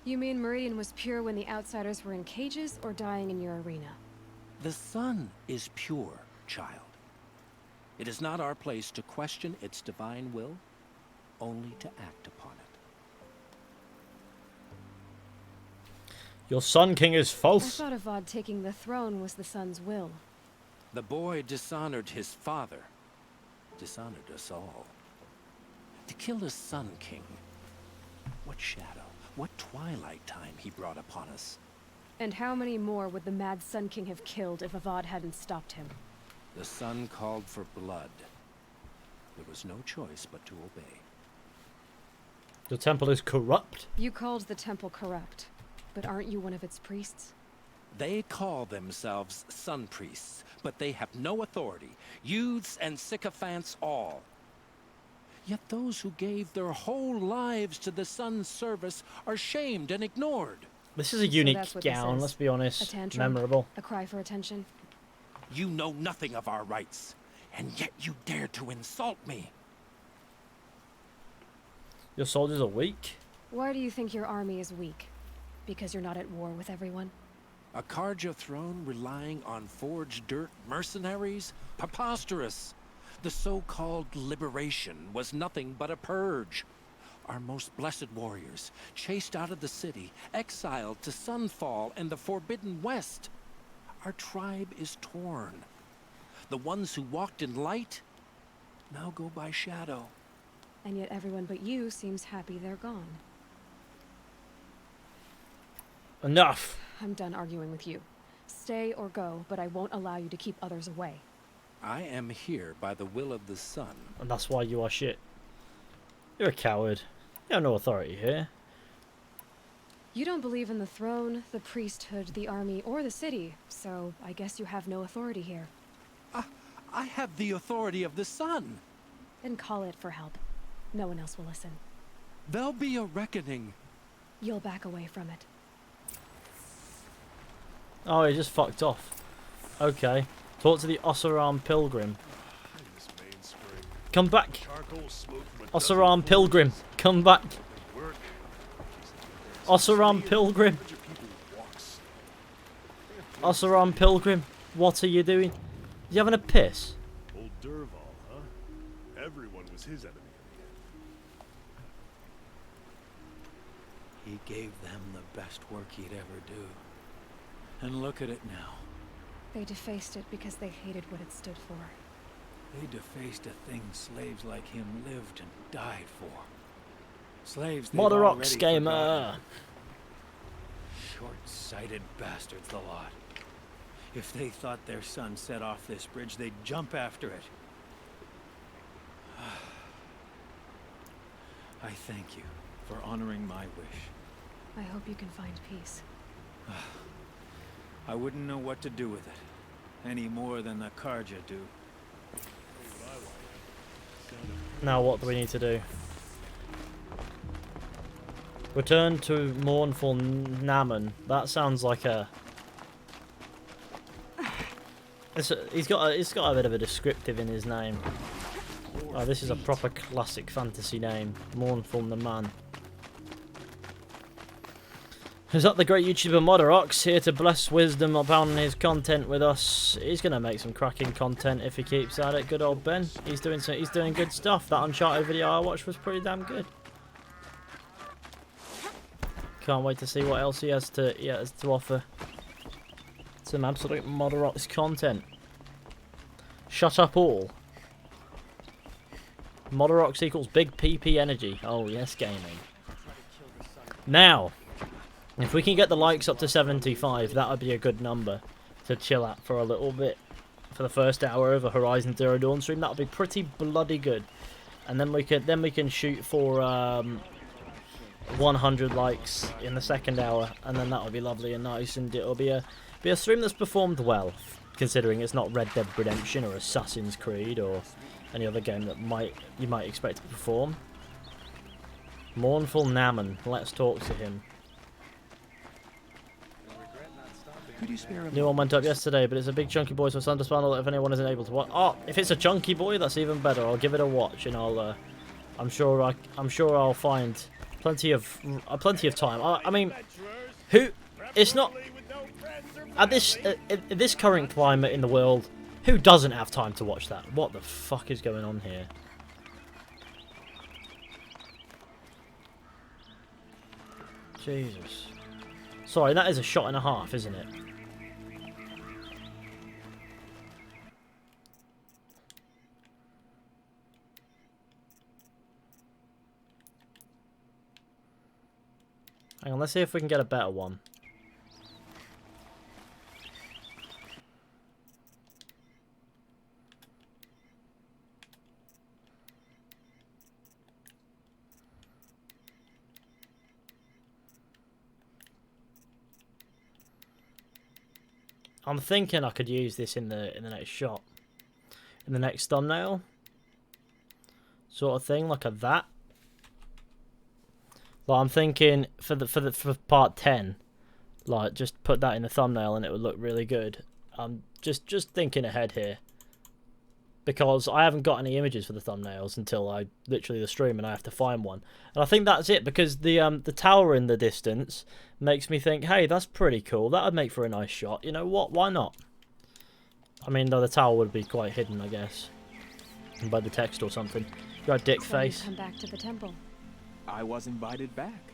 You mean Meridian was pure when the outsiders were in cages or dying in your arena? The sun is pure, child. It is not our place to question its divine will, only to act upon it. Your Sun King is I false. thought Avad taking the throne was the sun's will. The boy dishonored his father, dishonored us all. To kill a Sun King, what shadow, what twilight time he brought upon us. And how many more would the Mad Sun King have killed if Avad hadn't stopped him? The sun called for blood. There was no choice but to obey. The temple is corrupt. You called the temple corrupt, but aren't you one of its priests? They call themselves sun priests, but they have no authority. Youths and sycophants all. Yet those who gave their whole lives to the sun's service are shamed and ignored. This is a unique that's what this gown, is. let's be A honest. tantrum? Memorable. A cry for attention? You know nothing of our rights, and yet you dare to insult me. Your soldiers are weak. Why do you think your army is weak? Because you're not at war with everyone? A Karja throne relying on forged dirt mercenaries? Preposterous! The so-called liberation was nothing but a purge. Our most blessed warriors, chased out of the city, exiled to Sunfall and the Forbidden West. Our tribe is torn. The ones who walked in light now go by shadow. And yet everyone but you seems happy they're gone. Enough. I'm done arguing with you. Stay or go, but I won't allow you to keep others away. I am here by the will of the sun. And that's why you are shit. You're a coward. You have no authority here. You don't believe in the throne, the priesthood, the army, or the city, so I guess you have no authority here. I have the authority of the sun. Then call it for help. No one else will listen. There'll be a reckoning. You'll back away from it. Oh, he just fucked off. Okay. Talk to the Ossaram Pilgrim. Come back. Oseram Pilgrim, come back. Oseram Pilgrim. Oseram Pilgrim, what are you doing? You having a piss? Old Durval, huh? Everyone was his enemy in the end. He gave them the best work he'd ever do. And look at it now. They defaced it because they hated what it stood for. They defaced a thing slaves like him lived and died for. Slaves they've Modorox already gamer. forgotten. Short-sighted bastards, the lot. If they thought their son set off this bridge, they'd jump after it. I thank you for honoring my wish. I hope you can find peace. I wouldn't know what to do with it, any more than the Karja do. Now what do we need to do? Return to mournful Naman. That sounds like a... He's got a bit of a descriptive in his name. Oh, this is a proper classic fantasy name. Mournful Naman. Is that the great YouTuber Modorox here to bless wisdom upon his content with us? He's gonna make some cracking content if he keeps at it. Good old Ben. He's doing good stuff. That Uncharted video I watched was pretty damn good. Can't wait to see what else he has to offer. Some absolute Modorox content. Shut up all. Modorox equals big PP energy. Oh yes, gaming. Now, if we can get the likes up to 75, that would be a good number to chill at for a little bit. For the first hour of a Horizon Zero Dawn stream, that would be pretty bloody good. And then we can shoot for 100 likes in the second hour, and then that would be lovely and nice, and it'll be a stream that's performed well, considering it's not Red Dead Redemption or Assassin's Creed or any other game that you might expect to perform. Mournful Naman, let's talk to him. New one went up yesterday, but it's a big chunky boy, so it's understandable if anyone isn't able to watch. Oh, if it's a chunky boy, that's even better. I'll give it a watch, and I'm sure I'll find plenty of time. I mean, it's not at this current climate in the world. Who doesn't have time to watch that? What the fuck is going on here? Jesus. Sorry, that is a shot and a half, isn't it? Hang on, let's see if we can get a better one. I'm thinking I could use this in the next shot, in the next thumbnail, sort of thing, like a that. Like I'm thinking for part 10, like just put that in the thumbnail and it would look really good. I'm just thinking ahead here, because I haven't got any images for the thumbnails until literally the stream, and I have to find one. And I think that's it, because the tower in the distance makes me think, hey, that's pretty cool. That would make for a nice shot. You know what? Why not? I mean, though the tower would be quite hidden, I guess, by the text or something. You're a dick face. Come back to the temple. I was invited back.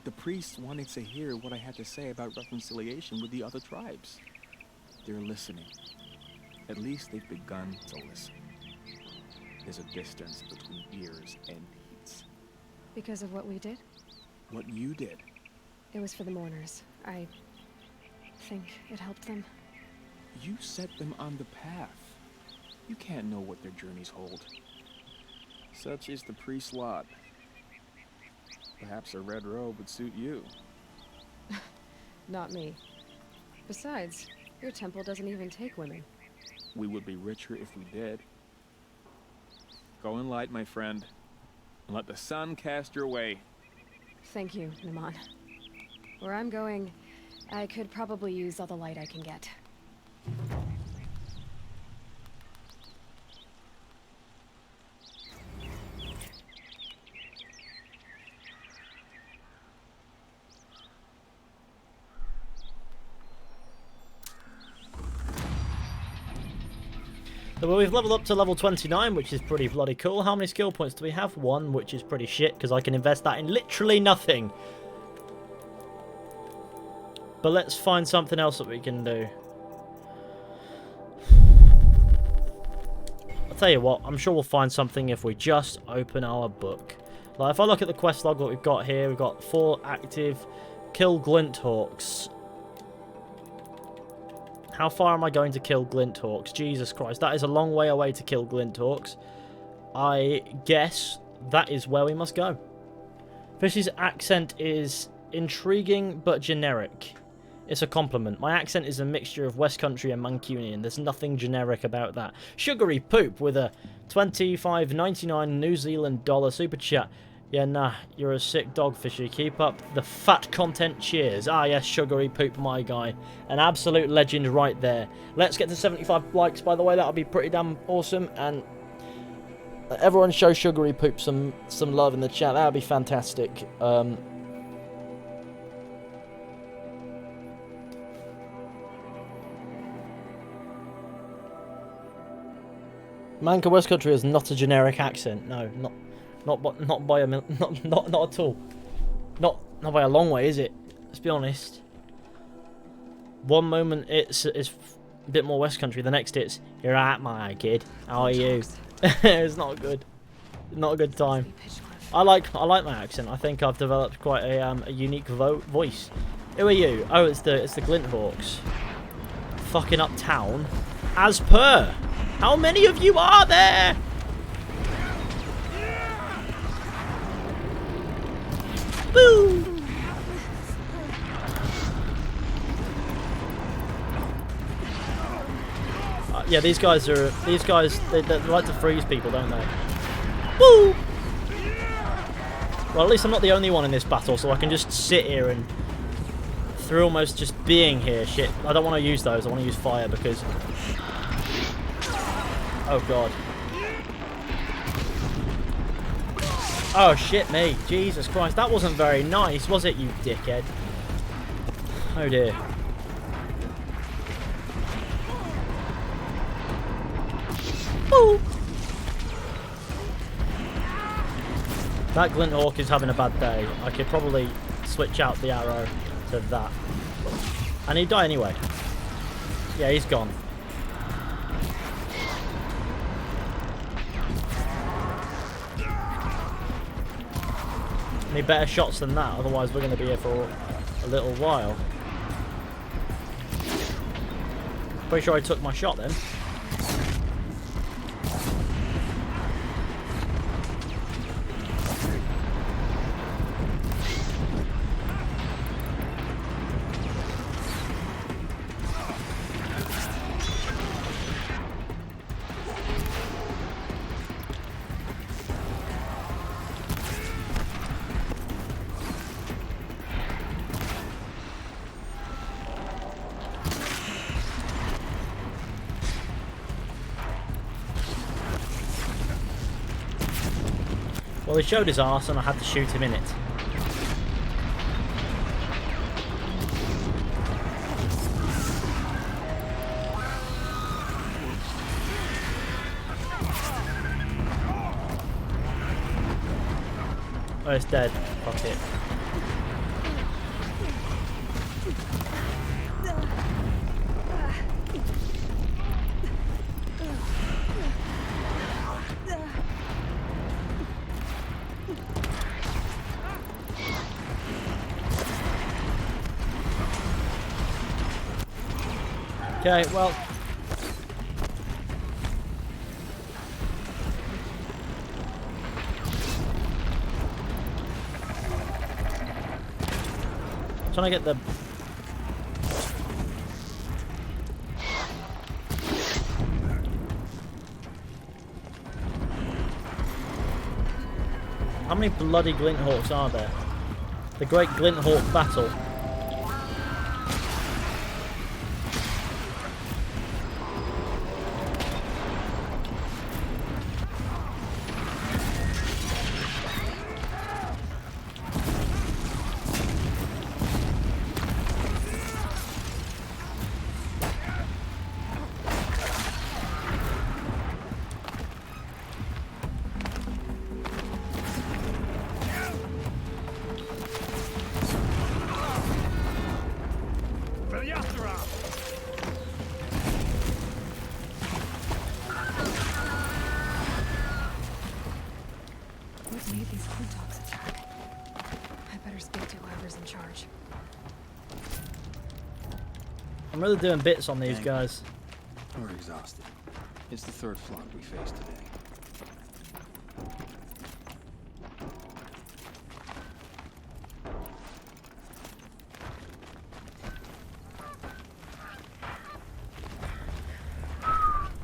The priests wanted to hear what I had to say about reconciliation with the other tribes. They're listening. At least they've begun to listen. There's a distance between ears and deeds. Because of what we did? What you did. It was for the mourners. I think it helped them. You set them on the path. You can't know what their journeys hold. Such is the priest's lot. Perhaps a red robe would suit you. Not me. Besides, your temple doesn't even take women. We would be richer if we did. Go in light, my friend, and let the sun cast your way. Thank you, Naman. Where I'm going, I could probably use all the light I can get. Well, we've leveled up to level 29, which is pretty bloody cool. How many skill points do we have? 1, which is pretty shit, because I can invest that in literally nothing. But let's find something else that we can do. I'll tell you what, I'm sure we'll find something if we just open our book. Like, if I look at the quest log, what we've got here, we've got 4 active kill glint hawks. How far am I going to kill glint hawks? Jesus Christ, that is a long way away to kill glint hawks. I guess that is where we must go. Fish's accent is intriguing but generic. It's a compliment. My accent is a mixture of West Country and Mancunian. There's nothing generic about that. Sugary Poop with a $25.99 New Zealand dollar super chat. Yeah, nah, you're a sick dog, Fishy. Keep up the fat content, cheers. Ah, yes, Sugary Poop, my guy. An absolute legend right there. Let's get to 75 likes, by the way. That'll be pretty damn awesome. And everyone show Sugary Poop some love in the chat. That'll be fantastic. Manca West Country is not a generic accent. No, not by a not at all. Not by a long way, is it? Let's be honest. One moment it's a bit more West Country. The next it's you're right, my kid. How are you? It's not good. Not a good time. I like my accent. I think I've developed quite a unique voice. Who are you? Oh, it's the Glint Hawks. Fucking uptown. As per. How many of you are there? Boo! Yeah, these guys they like to freeze people, don't they? Woo! Well, at least I'm not the only one in this battle, so I can just sit here and through almost just being here. Shit, I don't want to use those. I want to use fire because. Oh god. Oh shit me. Jesus Christ. That wasn't very nice, was it, you dickhead? Oh dear. Ooh. That Glint Hawk is having a bad day. I could probably switch out the arrow to that. And he'd die anyway. Yeah, he's gone. Need better shots than that, otherwise we're going to be here for a little while. Pretty sure I took my shot then. Well, he showed his arse and I had to shoot him in it. Oh, it's dead. Fuck it. Okay, well. Trying to get the. How many bloody Glint Hawks are there? The Great Glint Hawk Battle. I'm really doing bits on these Gang. guys. We're exhausted. It's the third flock we faced today.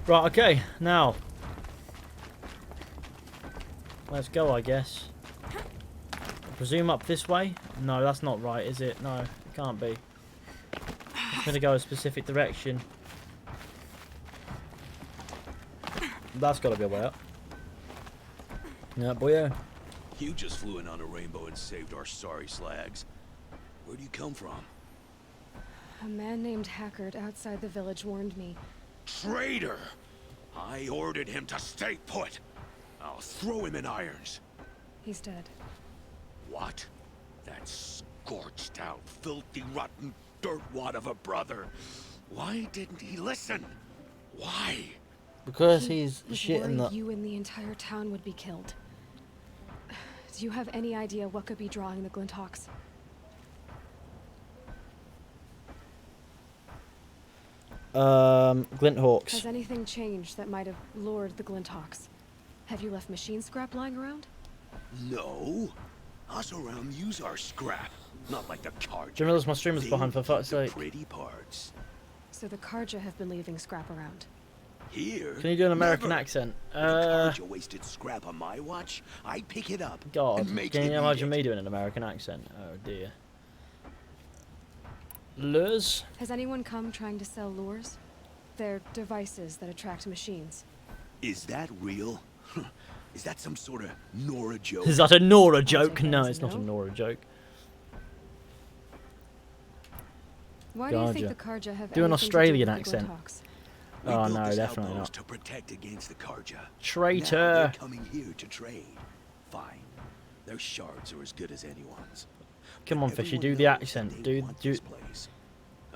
Right, okay, now. Let's go, I guess. I presume up this way? No, that's not right, is it? No, it can't be. It's going to go a specific direction. That's got to be a way up. Yeah, boy, yeah. You just flew in on a rainbow and saved our sorry slags. Where do you come from? A man named Hackard outside the village warned me. Traitor! I ordered him to stay put. I'll throw him in irons. He's dead. What? That scorched out, filthy, rotten dirtwad of a brother. Why didn't he listen? Why? Because He he's was shitting worried the... you and the entire town would be killed. Do you have any idea what could be drawing the Glinthawks? Glinthawks. Has anything changed that might have lured the Glinthawks? Have you left machine scrap lying around? No. Us around use our scrap. Not like the Carja. Do you realize my stream is behind, for fuck's The sake? pretty parts. So the Carja have been leaving scrap around. Here. Can you do an American never. accent? If the Carja wasted scrap on my watch, I'd pick it up. God, and make can it you imagine eat me it. doing an American accent? Oh dear. Lures? Has anyone come trying to sell lures? They're devices that attract machines. Is that real? Is that some sort of Nora joke? Is that a Nora joke? take that No, as a it's not a no. Nora joke. Why do you think Carja. the Carja have Do an anything Australian to do with the accent. Glinthawks? We Oh, built no, this definitely outpost not. to protect against the Carja. Now Traitor! they're coming here to trade. Fine. Their shards are as good as anyone's. Come on, But Fishy, everyone do the knows accent. that they Do want do this place.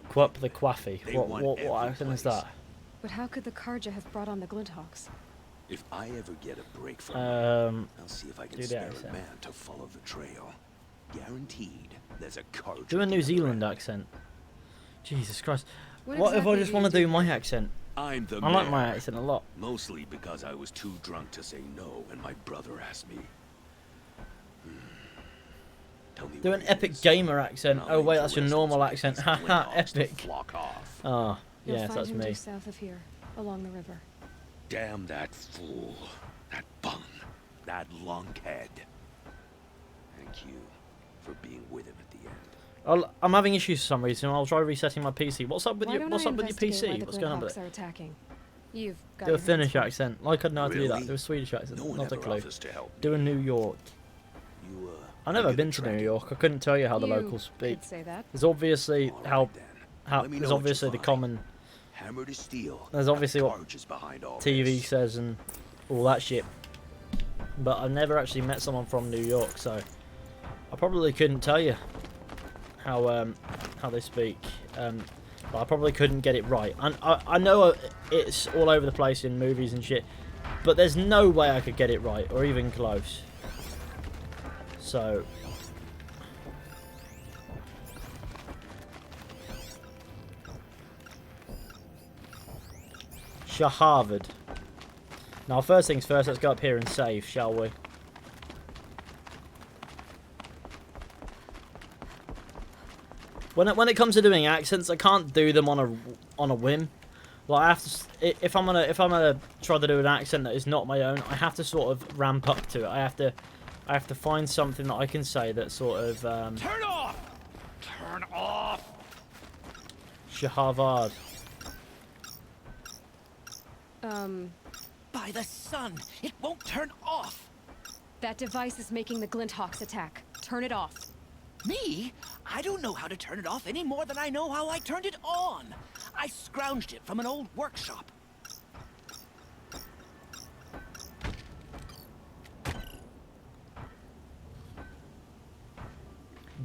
Quap the Quaffy. They What want what every accent is place. that? But how could the Carja have brought on the Glinthawks? If I ever get a break from them, I'll see if I can do the spare accent. a man to follow the trail. Guaranteed, there's a Carja. Do a New killer Zealand around. accent. Jesus Christ. What What if I exactly just do want to you do my accent? I'm the I like my mayor. accent a lot. Mostly because I was too drunk to say no, and my brother asked me. Tell me Do where an he epic is, gamer and accent. I'll Oh wait, leave that's the your rest of normal his accent. pieces Haha, Glinthawks to epic. flock off. Oh, You'll yes, find that's him me. due south of here, along the river. Damn that fool. That bum. That lunkhead. Thank you for being with him at the end. I'm having issues for some reason. I'll try resetting my PC. What's up with Why your don't What's I up with your investigate why PC? the What's going on with Glinthawks it? are attacking? You've got Do a your hands Finnish full. accent. Like I know how to do that. Really? Do a Swedish accent. No one Not a ever clue. offers to help Do me. a New York. You, I've never I get been to New attracted. York. I couldn't tell you how the You locals speak. could say that. There's obviously All right, how then. how Let me there's know what you obviously the find. common Hammer to steel. There's obviously what Carja's behind all TV this. says and all that shit. But I've never actually met someone from New York, so I probably couldn't tell you how they speak. But I probably couldn't get it right. And I know it's all over the place in movies and shit, but there's no way I could get it right or even close. So Harvard. Now, first things first, let's go up here and save, shall we? When it comes to doing accents, I can't do them on a whim. Like I have to, if I'm gonna try to do an accent that is not my own, I have to sort of ramp up to it. I have to find something that I can say that sort of Turn off! Turn off! Harvard. By the sun, it won't turn off. That device is making the Glinthawks attack. Turn it off. Me? I don't know how to turn it off any more than I know how I turned it on. I scrounged it from an old workshop.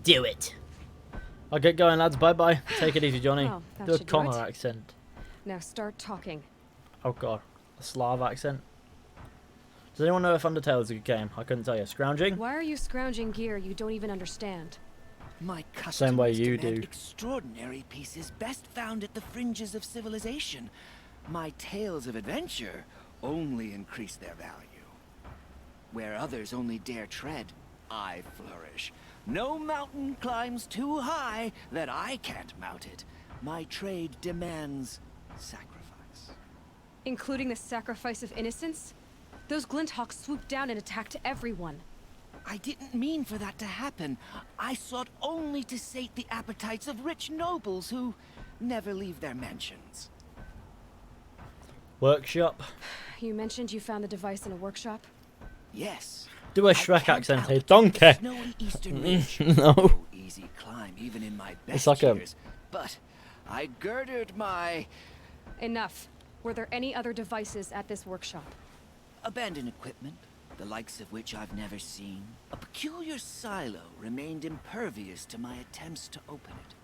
Do it. I'll get going, lads. Bye bye. Take it easy, Johnny. Well, that Do a should do Connor it. accent. Now start talking. Oh god, a Slav accent. Does anyone know if Undertale is a good game? I couldn't tell you. Scrounging? Why are you scrounging gear you don't even understand? My Same way customers you demand do. extraordinary pieces best found at the fringes of civilization. My tales of adventure only increase their value. Where others only dare tread, I flourish. No mountain climbs too high that I can't mount it. My trade demands sacrifice. Including the sacrifice of innocence? Those Glinthawks swooped down and attacked everyone. I didn't mean for that to happen. I sought only to sate the appetites of rich nobles who never leave their mansions. Workshop. You mentioned you found the device in a workshop? Yes. Do a I Shrek camped accent out here. atop Donkey. the snowy eastern ridge. No. Easy climb, even in my It's best like a- years. But I girded my Enough. Were there any other devices at this workshop? abandoned equipment, the likes of which I've never seen. A peculiar silo remained impervious to my attempts to open it.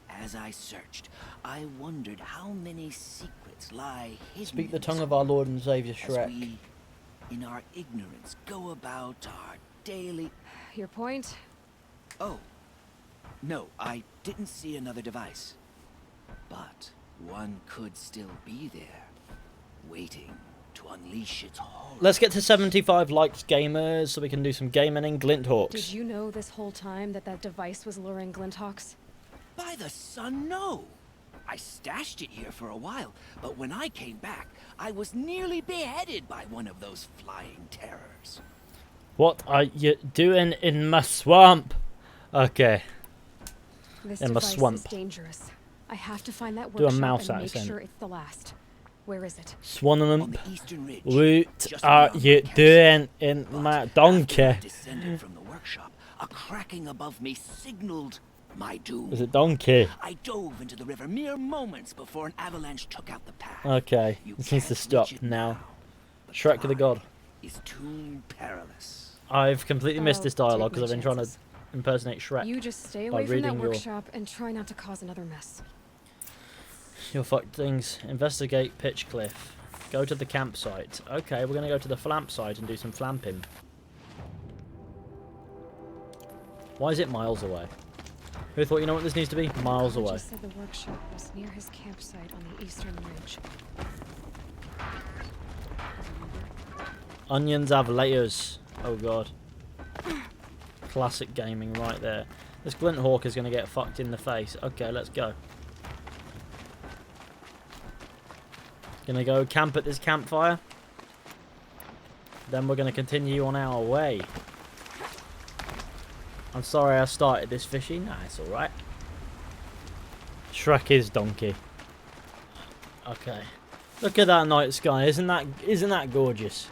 As I searched, I wondered how many secrets lie hidden. Speak the tongue inside. of our Lord and Saviour As Shrek. we, in our ignorance, go about our daily... Your point? Oh. No, I didn't see another device. But one could still be there, waiting to unleash its horror. Let's get to 75 likes, gamers, so we can do some gaming in Glinthawks. Did you know this whole time that that device was luring Glinthawks? By the sun, no! I stashed it here for a while, but when I came back, I was nearly beheaded by one of those flying terrors. What are you doing in my swamp? Okay. This In my device swamp. is dangerous. I have to find that Do a workshop mouse and accent. make sure it's the last. Where is it? On Swanamp. the eastern ridge. What just are beyond you my campsite. doing in But my after donkey? I descended from the workshop, a cracking above me signaled my doom. Is it donkey? I dove into the river mere moments before an avalanche took out the path. Okay, You this needs to can't stop reach it now. The Shrek the God. climb is too perilous. I've completely missed I'll this dialogue take because my I've been trying to chances. impersonate Shrek. You just stay by away from that reading your- workshop and try not to cause another mess. You'll fuck things. Investigate Pitchcliff. Go to the campsite. Okay, we're going to go to the flamp site and do some flamping. Why is it miles away? Who thought, you know what this needs to be? Miles Connor away. just said the workshop was near his campsite on the eastern ridge. Onions have layers. Oh god. Classic gaming right there. This Glinthawk is going to get fucked in the face. Okay, let's go. Gonna go camp at this campfire. Then we're gonna continue on our way. I'm sorry I started this fishy. Nah, it's alright. Shrek is donkey. Okay. Look at that night sky. Isn't that gorgeous?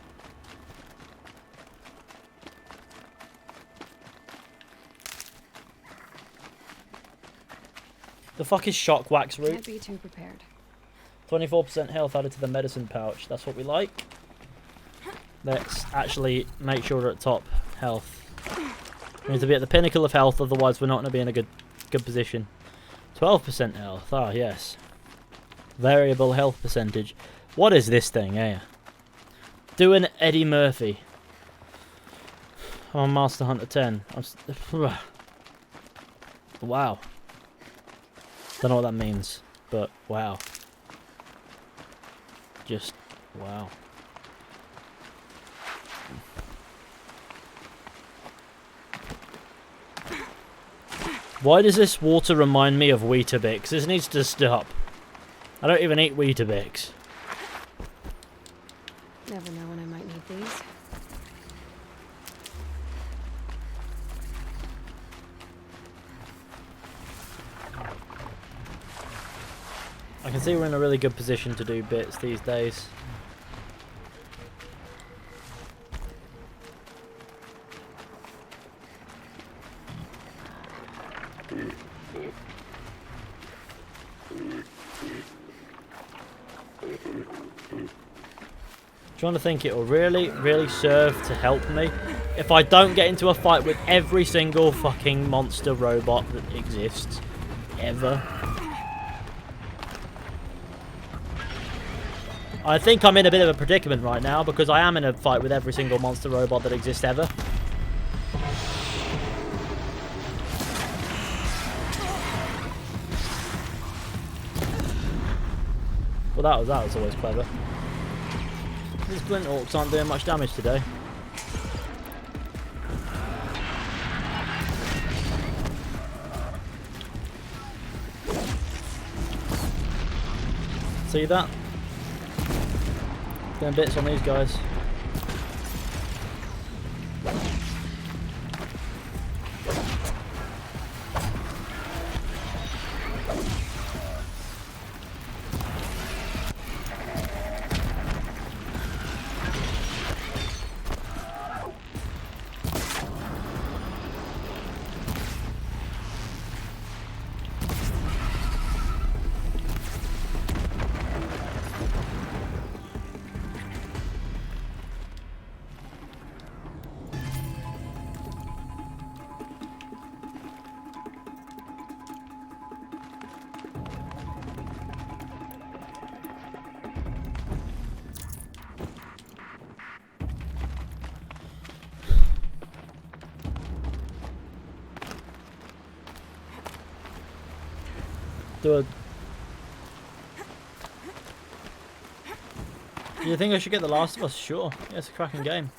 The fuck is shock wax root? Can't be too prepared. 24% health added to the medicine pouch. That's what we like. Let's actually make sure we're at top health. We need to be at the pinnacle of health, otherwise we're not going to be in a good position. 12% health. Ah, yes. Variable health percentage. What is this thing here? Do an Eddie Murphy. I'm on Master Hunter 10. Wow. Don't know what that means, but wow. Just wow. Why does this water remind me of Weetabix? This needs to stop. I don't even eat Weetabix. Never know when I might need these. I can see we're in a really good position to do bits these days. Trying to think it will really serve to help me if I don't get into a fight with every single fucking monster robot that exists ever. I think I'm in a bit of a predicament right now because I am in a fight with every single monster robot that exists ever. Well, that was always clever. These glint orcs aren't doing much damage today. See that? Doing bits on these guys. Do you think I should get The Last of Us? Sure. Yeah, it's a cracking game.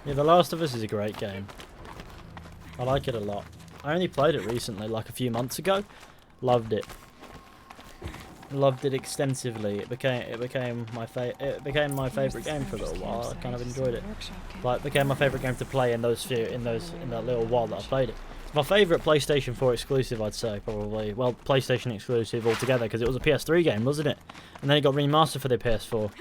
Yeah, The Last of Us is a great game. I like it a lot. I only played it recently, like a few months ago. Loved it. Loved it extensively. It became my favorite game for a little while. I kind of enjoyed it. Like, it became my favorite game to play in that little while that I played it. It's my favorite PlayStation 4 exclusive, I'd say, probably. Well, PlayStation exclusive altogether, because it was a PS3 game, wasn't it? And then it got remastered for the PS4.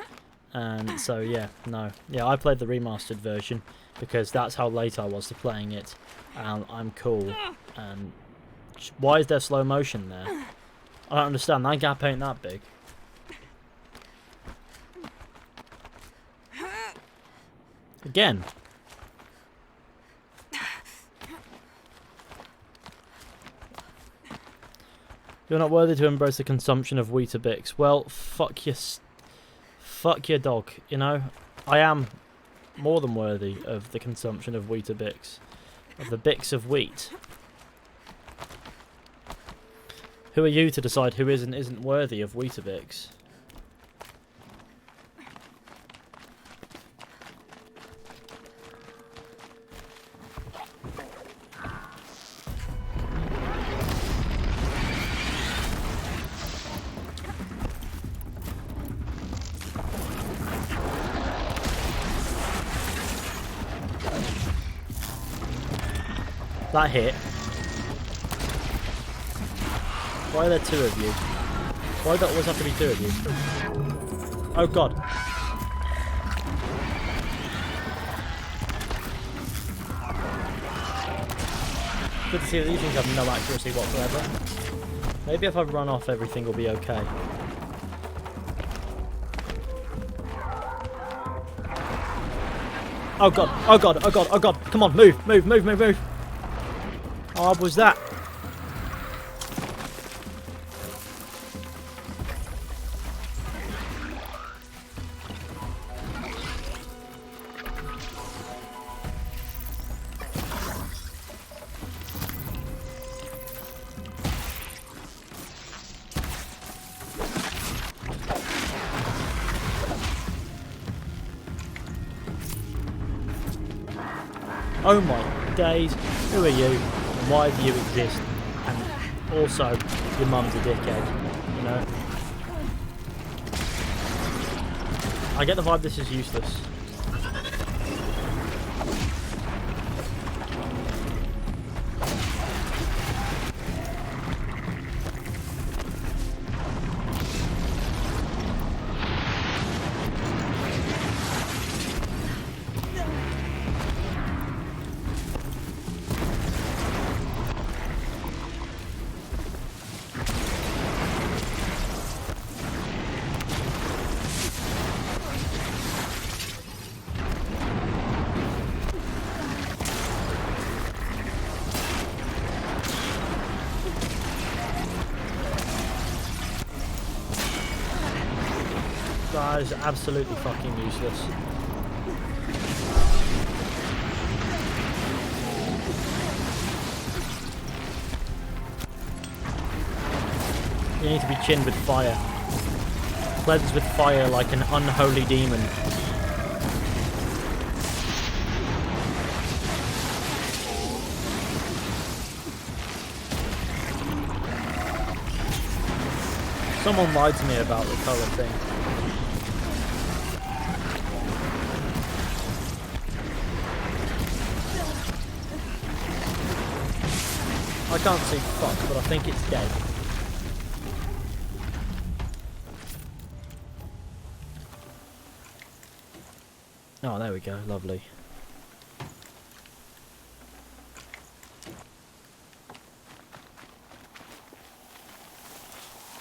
And so yeah, I played the remastered version because that's how late I was to playing it, and I'm cool. And why is there slow motion there? I don't understand. That gap ain't that big. Again. You're not worthy to embrace the consumption of Weetabix. Well, fuck your dog, you know? I am more than worthy of the consumption of Weetabix. Of the bix of wheat. Who are you to decide who isn't worthy of Weetabix? That hit. Why are there two of you? Why do there always have to be two of you? Oh god. Good to see that these things have no accuracy whatsoever. Maybe if I run off everything will be okay. Oh god, oh god, oh god, oh god. Come on, move, move, move, move, move. How hard was that? Oh my days, who are you? And why do you exist? And also, your mum's a dickhead, you know? I get the vibe this is useless. That is absolutely fucking useless. You need to be chinned with fire. Cleansed with fire like an unholy demon. Someone lied to me about the colour thing. I can't see fuck, but I think it's dead. Oh, there we go, lovely.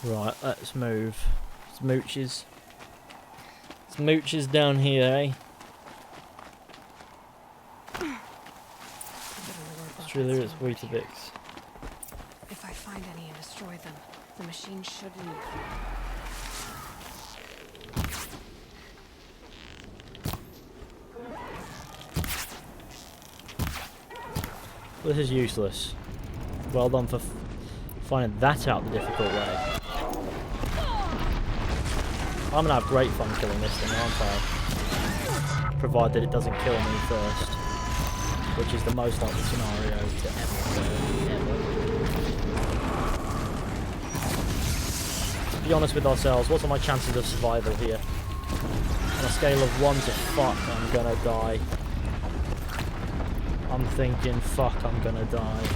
Right, let's move. Smooches. Smooches down here, eh? It's true, there is Weetabix. If I find any and destroy them, the machine should move. This is useless. Well done for finding that out the difficult way. I'm gonna have great fun killing this thing, aren't I? Provided it doesn't kill me first. Which is the most likely scenario to ever occur, ever. To be honest with ourselves, what are my chances of survival here? On a scale of 1 to fuck, I'm gonna die. I'm thinking, fuck, I'm gonna die.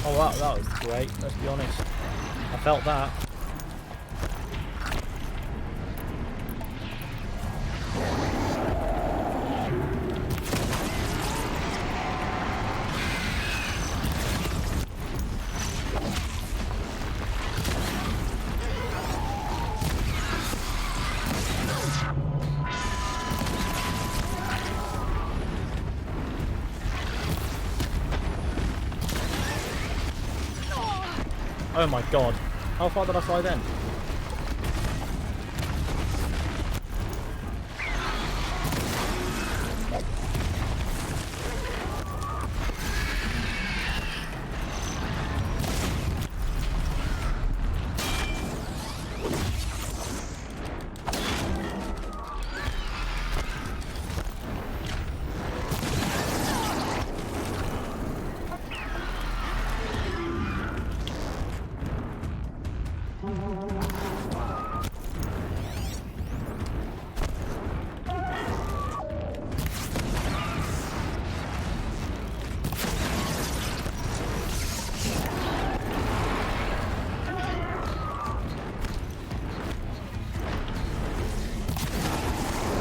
Oh wow, that was great, let's be honest. I felt that. Oh my god. How far did I fly then?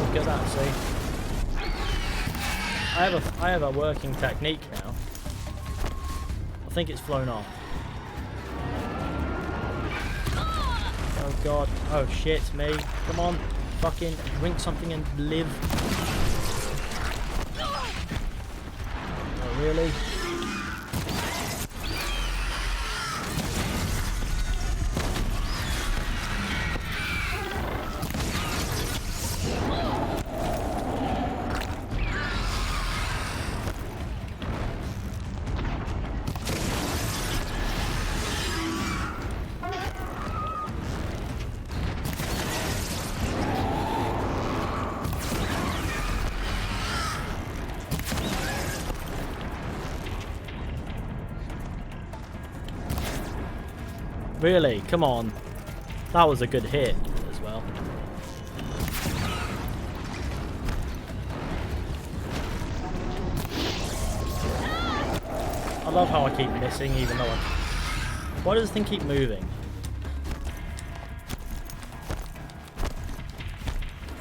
Look at that, see? I have a working technique now. I think it's flown off. Oh god. Oh shit, me. Come on. Fucking drink something and live. Oh really? Really? Come on. That was a good hit as well. I love how I keep missing even though Why does this thing keep moving?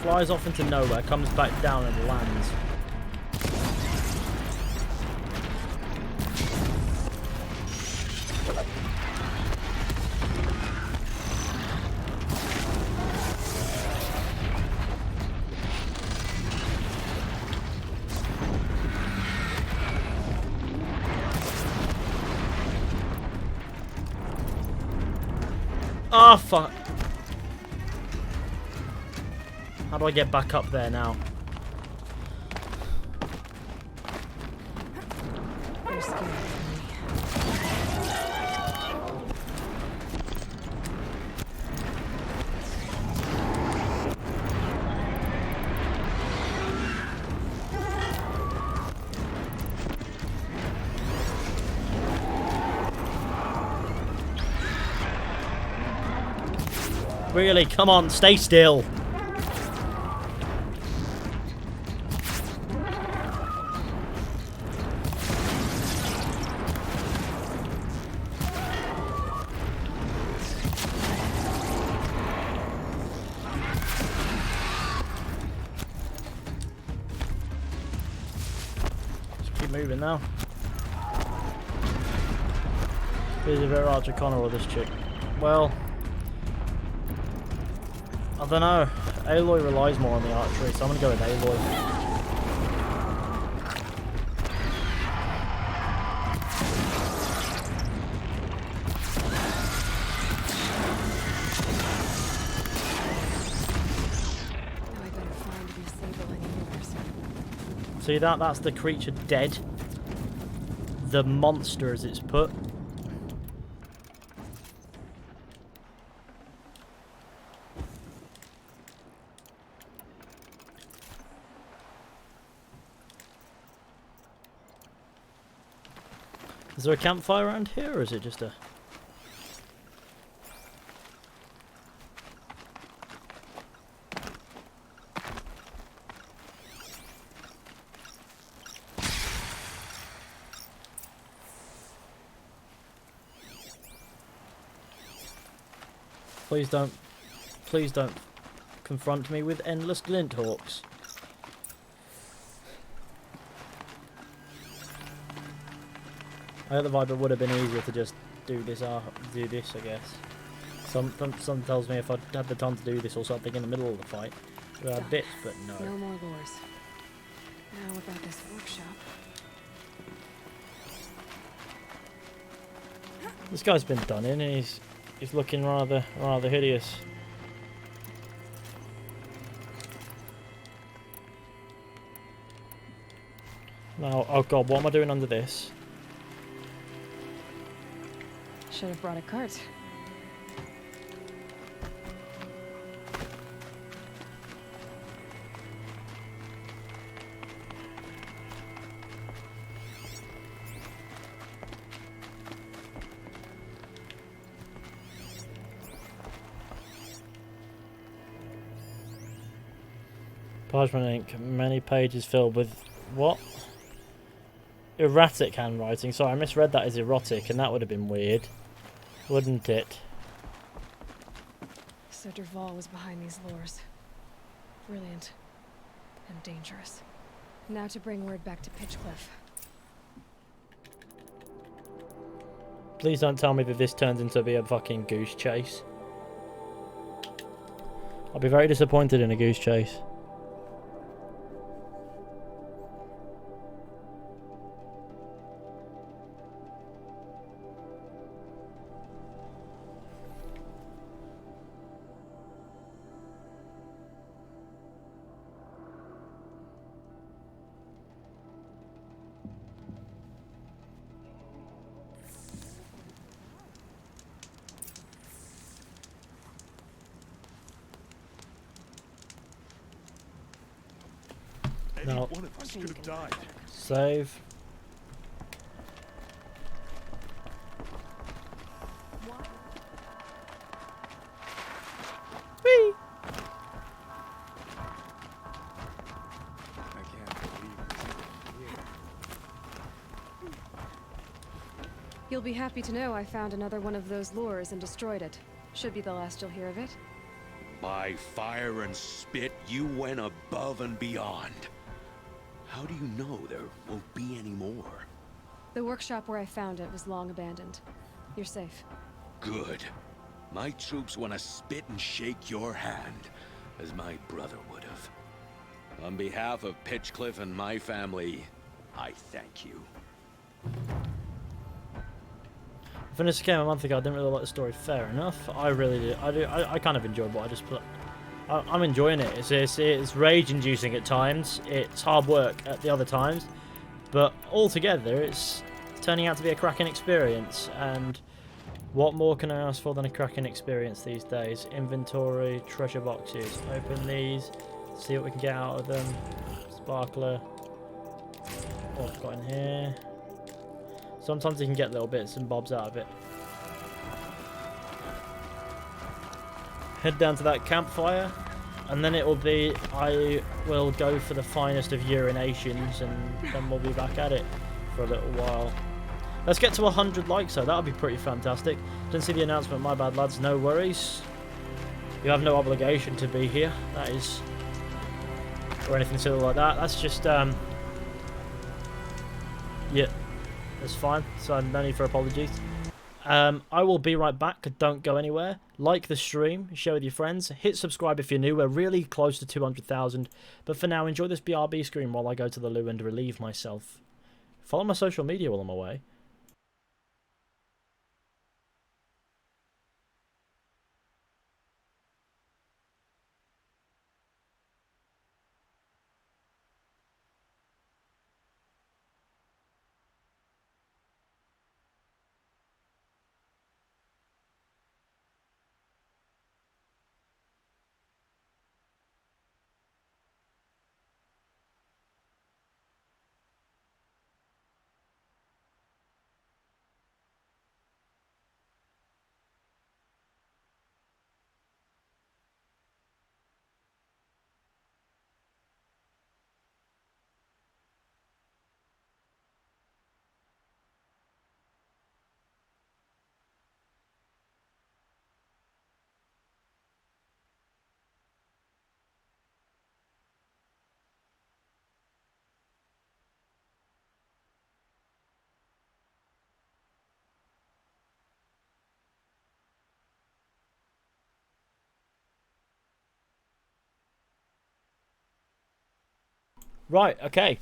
flies off into nowhere, comes back down and lands. Oh fuck! How do I get back up there now? They're scared of me. Really? Come on, stay still. Just keep moving now. Is it better Archer Connor or this chick? Well, I don't know. Aloy relies more on the archery, so I'm gonna go with Aloy. Now I better find and disable any doors. See that? That's the creature dead. The monster, as it's put. Is there a campfire around here, or is it just a... Please don't confront me with endless glint hawks. I got the vibe it would have been easier to just do this, I guess. Some tells me if I'd had the time to do this or something in the middle of the fight, we'd have bits, but no. No more lures. Now about this workshop. This guy's been done in, and he's looking rather hideous. Now, oh god, what am I doing under this? Should have brought a cart. Parchment ink, many pages filled with what? Erratic handwriting. Sorry, I misread that as erotic, and that would have been weird, wouldn't it? So Dervahl was behind these lures. Brilliant. And dangerous. Now to bring word back to Pitchcliff. Please don't tell me that this turns into be a fucking goose chase. I'll be very disappointed in a goose chase. Any No. one of us could have died. Save. Whee! I can't believe this is here. You'll be happy to know I found another one of those lures and destroyed it. Should be the last you'll hear of it. By fire and spit, You went above and beyond. How do you know there won't be any more? The workshop where I found it was long abandoned. You're safe. Good. My troops want to spit and shake your hand, as my brother would have. On behalf of Pitchcliff and my family, I thank you. I finished the game a month ago. I didn't really like the story. Fair enough. I really do. I kind of enjoyed what I just put. I'm enjoying it. It's rage-inducing at times. It's hard work at the other times, but altogether, it's turning out to be a cracking experience. And what more can I ask for than a cracking experience these days? Inventory, treasure boxes. Open these. See what we can get out of them. Sparkler. What I've got in here. Sometimes you can get little bits and bobs out of it. Head down to that campfire, and then it will be, I will go for the finest of urinations, and then we'll be back at it for a little while. Let's get to 100 likes though, that would be pretty fantastic. Didn't see the announcement, my bad lads, no worries. You have no obligation to be here, that is, or anything silly like that. That's just, yeah, that's fine, so no need for apologies. I will be right back. Don't go anywhere. Like the stream, share with your friends, hit subscribe if you're new. We're really close to 200,000. But for now, enjoy this BRB screen while I go to the loo and relieve myself. Follow my social media while I'm away. Right, okay.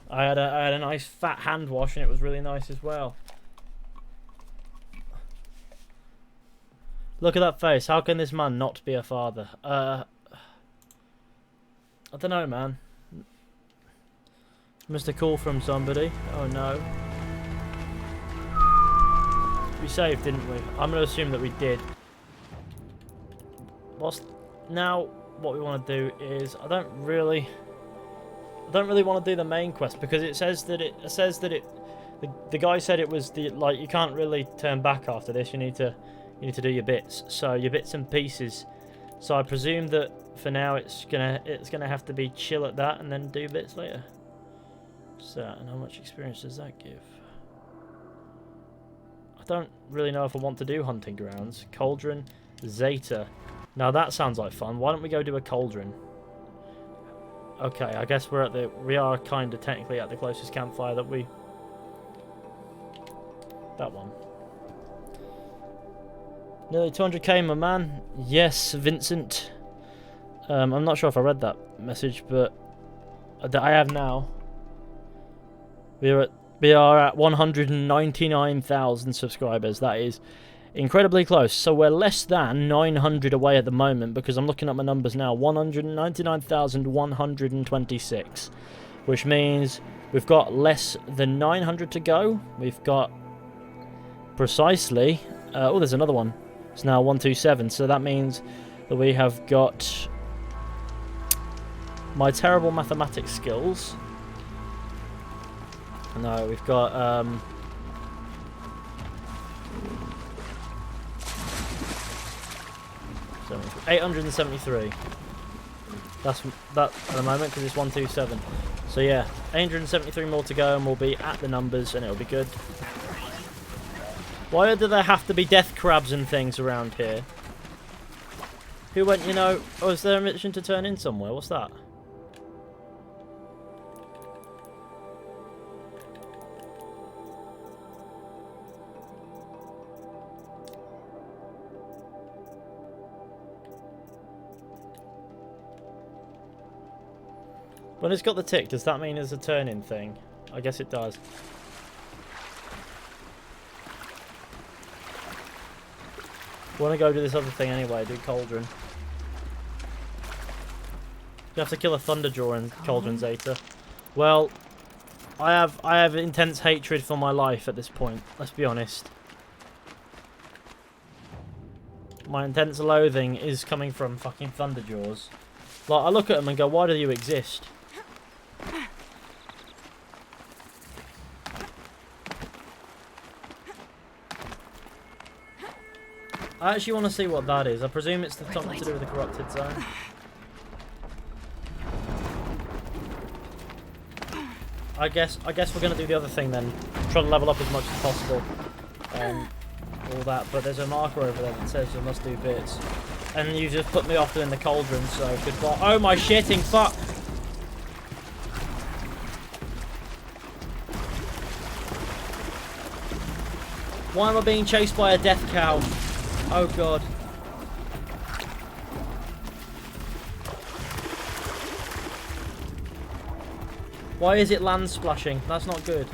I had a nice fat hand wash and it was really nice as well. Look at that face. How can this man not be a father? I don't know, man. Missed a call from somebody. Oh no. We saved, didn't we? I'm going to assume that we did. Now what we want to do is I don't really want to do the main quest because it says that the guy said it was like you can't really turn back after this. You need to do your bits. So your bits and pieces. So I presume that for now it's gonna have to be chill at that and then do bits later. So, and how much experience does that give? I don't really know if I want to do hunting grounds. Cauldron, Zeta. Now that sounds like fun. Why don't we go do a cauldron? Okay, I guess we are kind of technically at the closest campfire that we... That one. Nearly 200k, my man. Yes, Vincent. I'm not sure if I read that message, but I have now. We are at 199,000 subscribers. That is incredibly close. So we're less than 900 away at the moment because I'm looking at my numbers now. 199,126, which means we've got less than 900 to go. We've got precisely... oh, there's another one. It's now 127. So that means that we have got my terrible mathematics skills. No, we've got 873. That's that at the moment because it's 127. So yeah, 873 more to go and we'll be at the numbers and it'll be good. Why do there have to be death crabs and things around here? Who went, you know... Oh, is there a mission to turn in somewhere? What's that? When it's got the tick, does that mean there's a turn-in thing? I guess it does. I want to go do this other thing anyway, do Cauldron. You have to kill a Thunderjaw in Cauldron Zeta. Well, I have intense hatred for my life at this point, let's be honest. My intense loathing is coming from fucking Thunderjaws. Like, I look at them and go, why do you exist? I actually want to see what that is. I presume it's something to do with the corrupted zone. I guess we're gonna do the other thing then. Try to level up as much as possible. All that, but there's a marker over there that says you must do bits. And you just put me off doing the Cauldron, so goodbye. Oh my shitting fuck! Why am I being chased by a death cow? Oh god. Why is it land splashing? That's not good.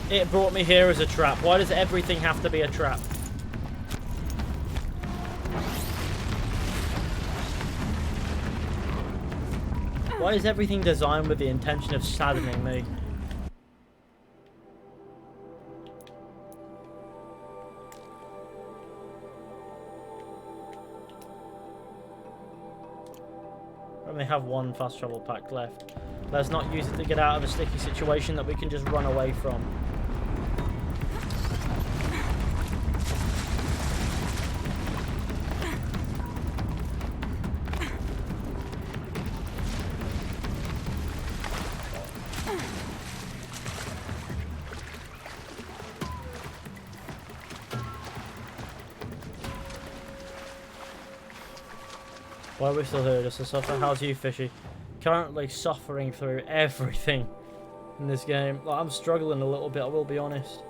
It brought me here as a trap. Why does everything have to be a trap? Why is everything designed with the intention of saddening me? We only have one fast travel pack left. Let's not use it to get out of a sticky situation that we can just run away from. Why are we still here? Just to suffer? How's you, Fishy? Currently suffering through everything in this game. Like, I'm struggling a little bit, I will be honest.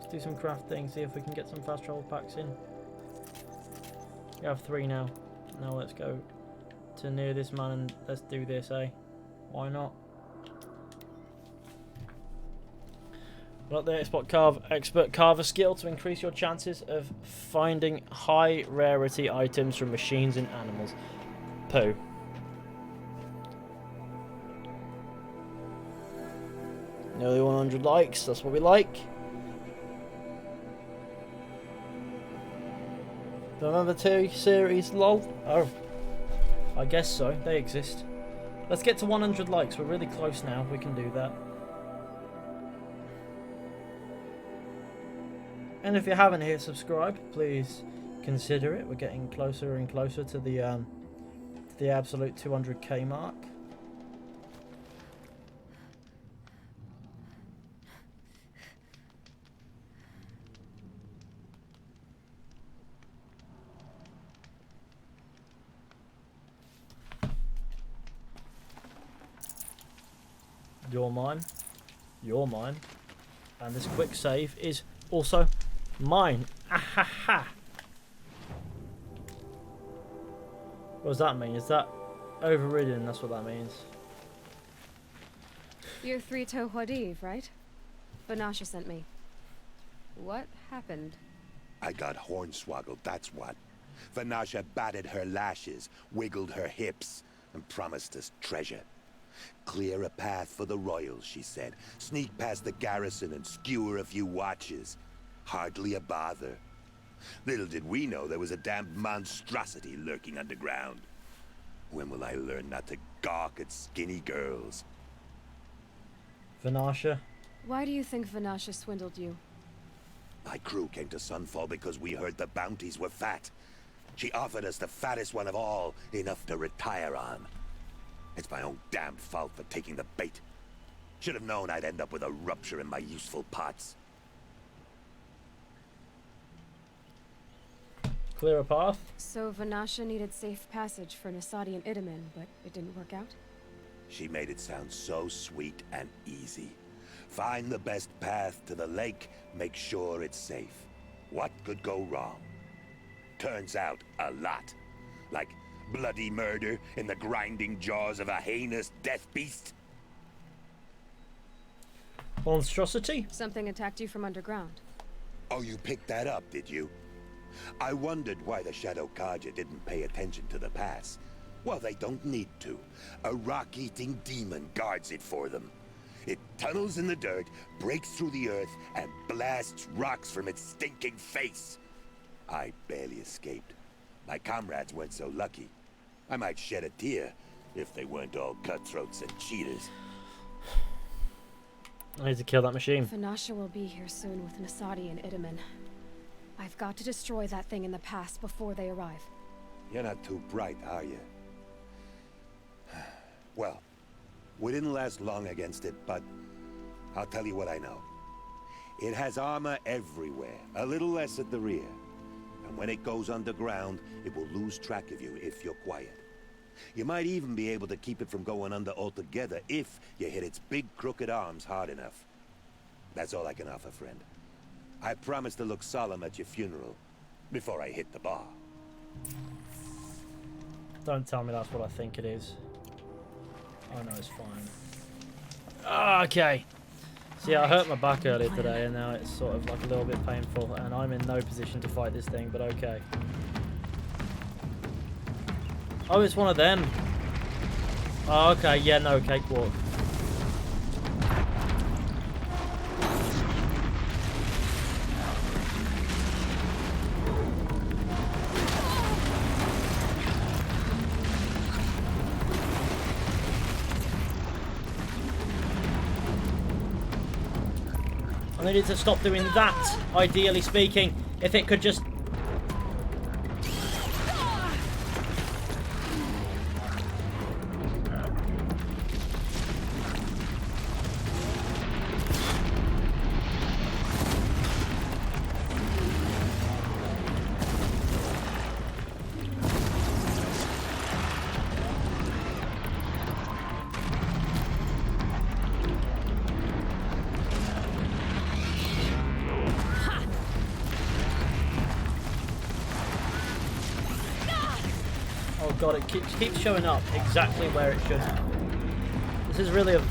Let's do some crafting, see if we can get some fast travel packs in. We have 3 now. Now let's go to near this man and let's do this, eh? Why not? Got the expert carver skill to increase your chances of finding high rarity items from machines and animals. Poo. Nearly 100 likes, that's what we like. November 2 series, lol. Oh, I guess so, they exist. Let's get to 100 likes, we're really close now, we can do that. And if you haven't hit subscribe, please consider it. We're getting closer and closer to the absolute 200k mark. You're mine. You're mine. And this quick save is also mine. Ahaha. What does that mean? Is that overridden? That's what that means. You're 3-toe Huadiv, right? Vanasha sent me. What happened? I got hornswoggled, that's what. Vanasha batted her lashes, wiggled her hips, and promised us treasure. Clear a path for the royals, she said. Sneak past the garrison and skewer a few watches. Hardly a bother. Little did we know there was a damned monstrosity lurking underground. When will I learn not to gawk at skinny girls? Vanasha. Why do you think Vanasha swindled you? My crew came to Sunfall because we heard the bounties were fat. She offered us the fattest one of all, enough to retire on. It's my own damn fault for taking the bait. Should have known I'd end up with a rupture in my useful parts. Clear a path? So Vanasha needed safe passage for Nasadi and Itamen, but it didn't work out? She made it sound so sweet and easy. Find the best path to the lake, make sure it's safe. What could go wrong? Turns out, a lot. Like bloody murder in the grinding jaws of a heinous death beast. Monstrosity? Something attacked you from underground. Oh, you picked that up, did you? I wondered why the Shadow Carja didn't pay attention to the pass. Well, they don't need to. A rock-eating demon guards it for them. It tunnels in the dirt, breaks through the earth, and blasts rocks from its stinking face. I barely escaped. My comrades weren't so lucky. I might shed a tear if they weren't all cutthroats and cheaters. I need to kill that machine. Vanasha will be here soon with Nasadi and Itamen. I've got to destroy that thing in the pass before they arrive. You're not too bright, are you? Well, we didn't last long against it, but I'll tell you what I know. It has armor everywhere, a little less at the rear. And when it goes underground, it will lose track of you if you're quiet. You might even be able to keep it from going under altogether if you hit its big crooked arms hard enough. That's all I can offer, friend. I promise to look solemn at your funeral before I hit the bar. Don't tell me that's what I think it is. Oh no, it's fine. Ah, okay. See, I hurt my back earlier today, and now it's sort of like a little bit painful, and I'm in no position to fight this thing, but okay. Oh, it's one of them. Oh, okay, yeah, no, cakewalk. I needed to stop doing that, ideally speaking. If it could just... God, it keeps showing up exactly where it should. This is really a...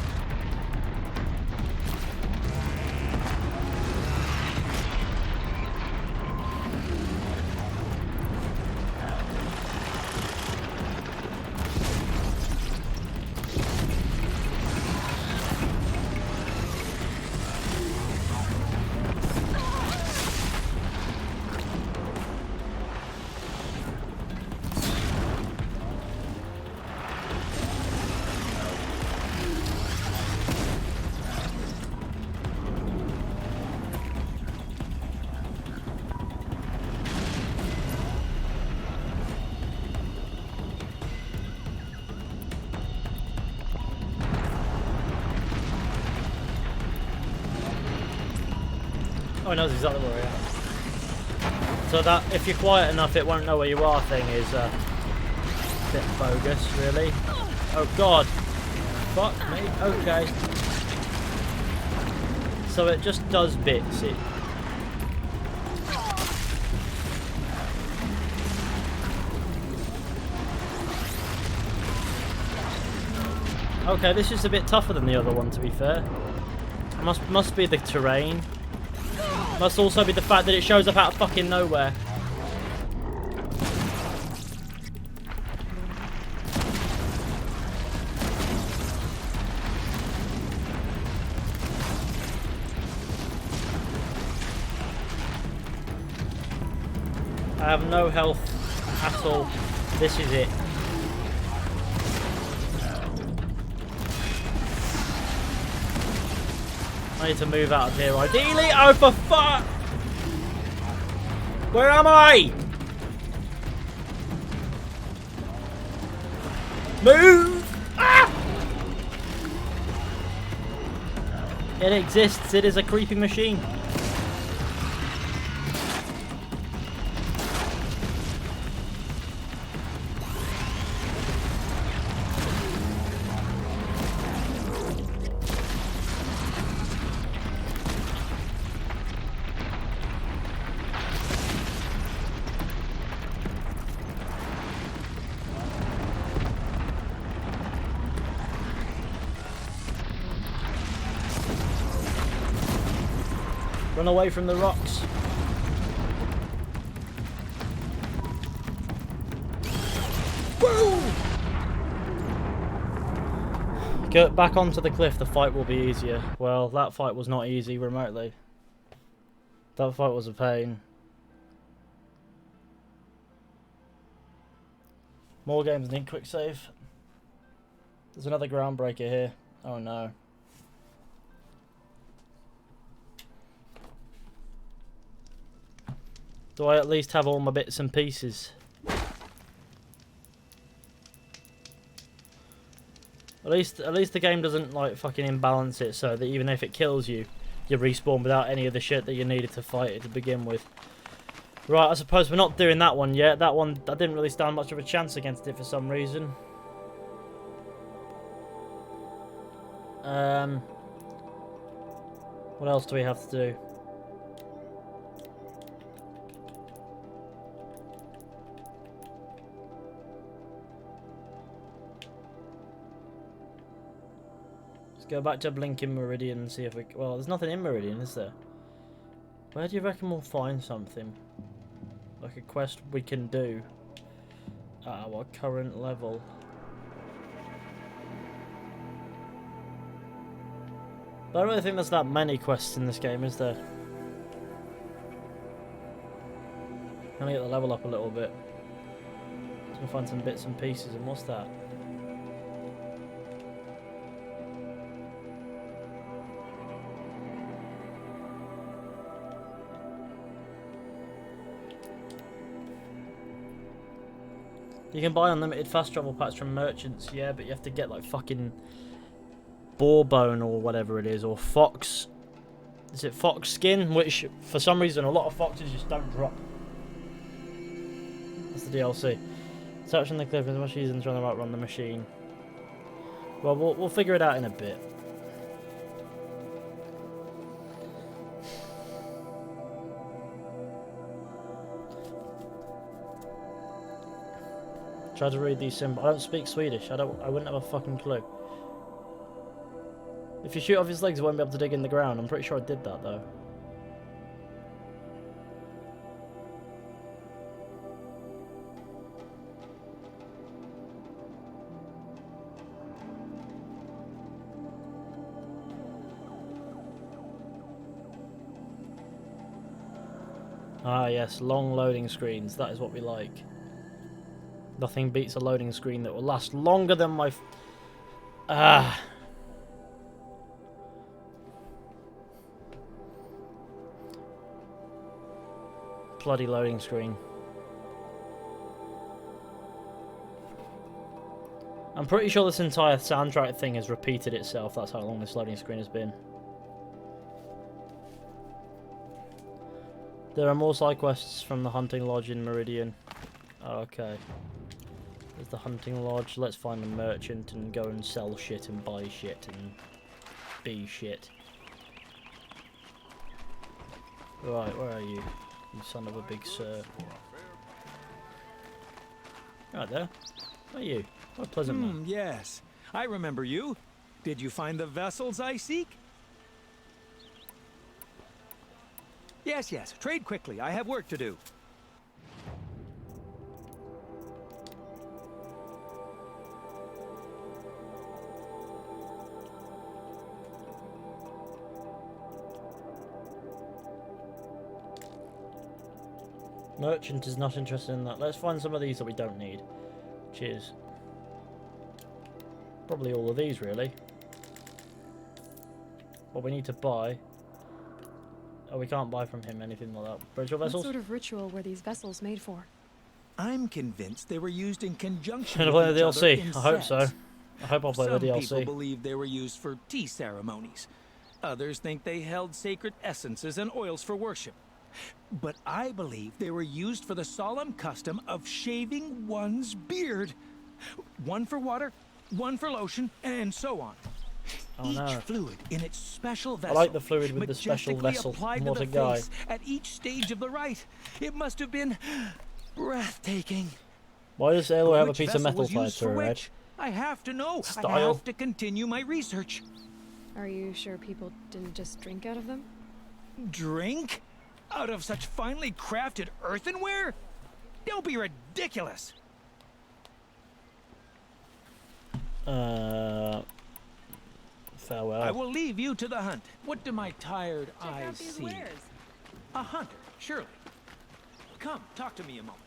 Oh, it knows exactly where I am. So that, if you're quiet enough, it won't know where you are thing is a bit bogus, really. Oh, God. Fuck me. Okay. So it just does bits. It... Okay, this is a bit tougher than the other one, to be fair. Must be the terrain. Must also be the fact that it shows up out of fucking nowhere. I have no health at all. This is it. I need to move out of here ideally. Oh, for fuck! Where am I? Move! Ah! It exists. It is a creeping machine. Run away from the rocks. Woo! Get back onto the cliff, the fight will be easier. Well, that fight was not easy remotely. That fight was a pain. More games need quick save. There's another groundbreaker here. Oh no. Do I at least have all my bits and pieces? At least the game doesn't like fucking imbalance it so that even if it kills you, you respawn without any of the shit that you needed to fight it to begin with. Right, I suppose we're not doing that one yet. That one, I didn't really stand much of a chance against it for some reason. What else do we have to do? Go back to Blinking Meridian and see if we... Well, there's nothing in Meridian, is there? Where do you reckon we'll find something? Like a quest we can do at our current level. But I don't really think there's that many quests in this game, is there? I'm gonna get the level up a little bit. Just gonna find some bits and pieces, and what's that? You can buy unlimited fast travel packs from merchants, yeah, but you have to get like fucking boar bone or whatever it is, or fox. Is it fox skin? Which, for some reason, a lot of foxes just don't drop. That's the DLC. Search on the cliff as much easier than trying to outrun the machine. Well, we'll figure it out in a bit. Try to read these symbols. I don't speak Swedish. I wouldn't have a fucking clue. If you shoot off his legs, you won't be able to dig in the ground. I'm pretty sure I did that though. Ah yes, long loading screens. That is what we like. Nothing beats a loading screen that will last longer than my... Bloody loading screen. I'm pretty sure this entire soundtrack thing has repeated itself. That's how long this loading screen has been. There are more side quests from the hunting lodge in Meridian. Oh, okay. There's the hunting lodge. Let's find the merchant and go and sell shit and buy shit and be shit. Right, where are you? You son of a big sir. Right there. Where are you? What a pleasant man. Yes, I remember you. Did you find the vessels I seek? Yes, yes. Trade quickly. I have work to do. Merchant is not interested in that. Let's find some of these that we don't need. Cheers. Probably all of these, really. What we need to buy... Oh, we can't buy from him anything like that. Bridge or vessels? What sort of ritual were these vessels made for? I'm convinced they were used in conjunction Gonna with play the each other DLC. in I hope so. sets. I hope I'll play the Some people DLC. believe they were used for tea ceremonies. Others think they held sacred essences and oils for worship. But I believe they were used for the solemn custom of shaving one's beard. One for water, one for lotion, and so on. Oh, Each no. fluid in its special I vessel. like the fluid with the special majestically vessel. applied What to a the guy. face at each stage of the rite. It must have been breathtaking. Why does Aloy have a Which piece of vessel metal was tied used to for her head? which? I have to know. I Style. have to continue my research. Are you sure people didn't just drink out of them? Drink? Out of such finely crafted earthenware? Don't be ridiculous. Farewell. I will leave you to the hunt. What do my tired Check eyes out these see? wares. A hunter, surely. Come, talk to me a moment.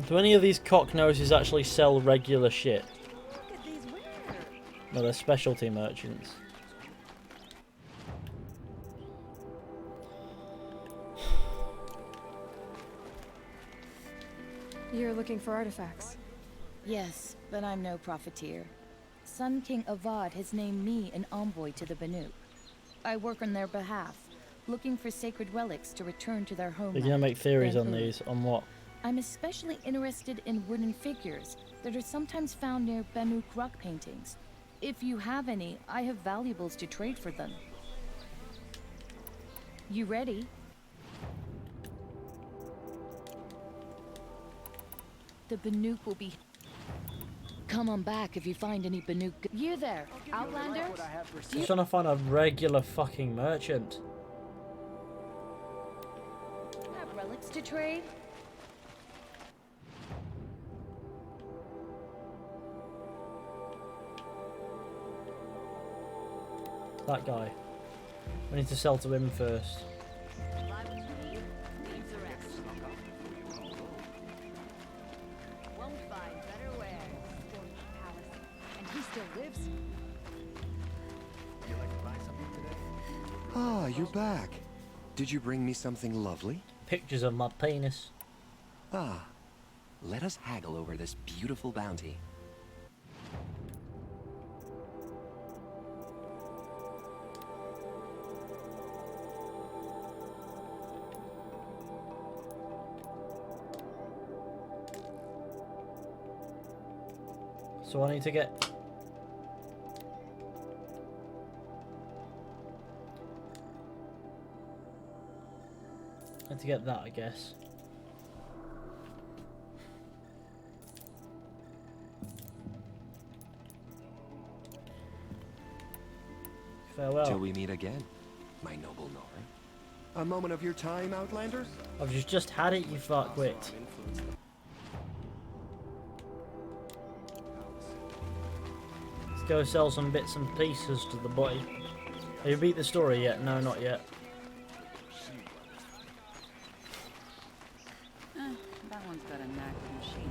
Do any of these cocknoses actually sell regular shit? Look at these wares. No, they're specialty merchants. You're looking for artifacts. Yes, but I'm no profiteer. Sun King Avad has named me an envoy to the Banuk. I work on their behalf, looking for sacred relics to return to their homeland. You're gonna make theories on Ben-Hur. these. On what? I'm especially interested in wooden figures that are sometimes found near Banuk rock paintings. If you have any, I have valuables to trade for them. You ready? The Banuk will be... Come on back if you find any Banuk... You there, Outlander? I'm trying to find a regular fucking merchant. Have relics to trade? That guy. We need to sell to him first. And he still lives. Ah, you're back. Did you bring me something lovely? Pictures of my penis. Ah, let us haggle over this beautiful bounty. So I need to get... I need to get that, I guess. Farewell. Till we meet again, my noble Nora. A moment of your time, Outlander? I've just had it, you fuckwit. Let's go sell some bits and pieces to the boy. Have you beat the story yet? No, not yet. That one's got a knack for machine.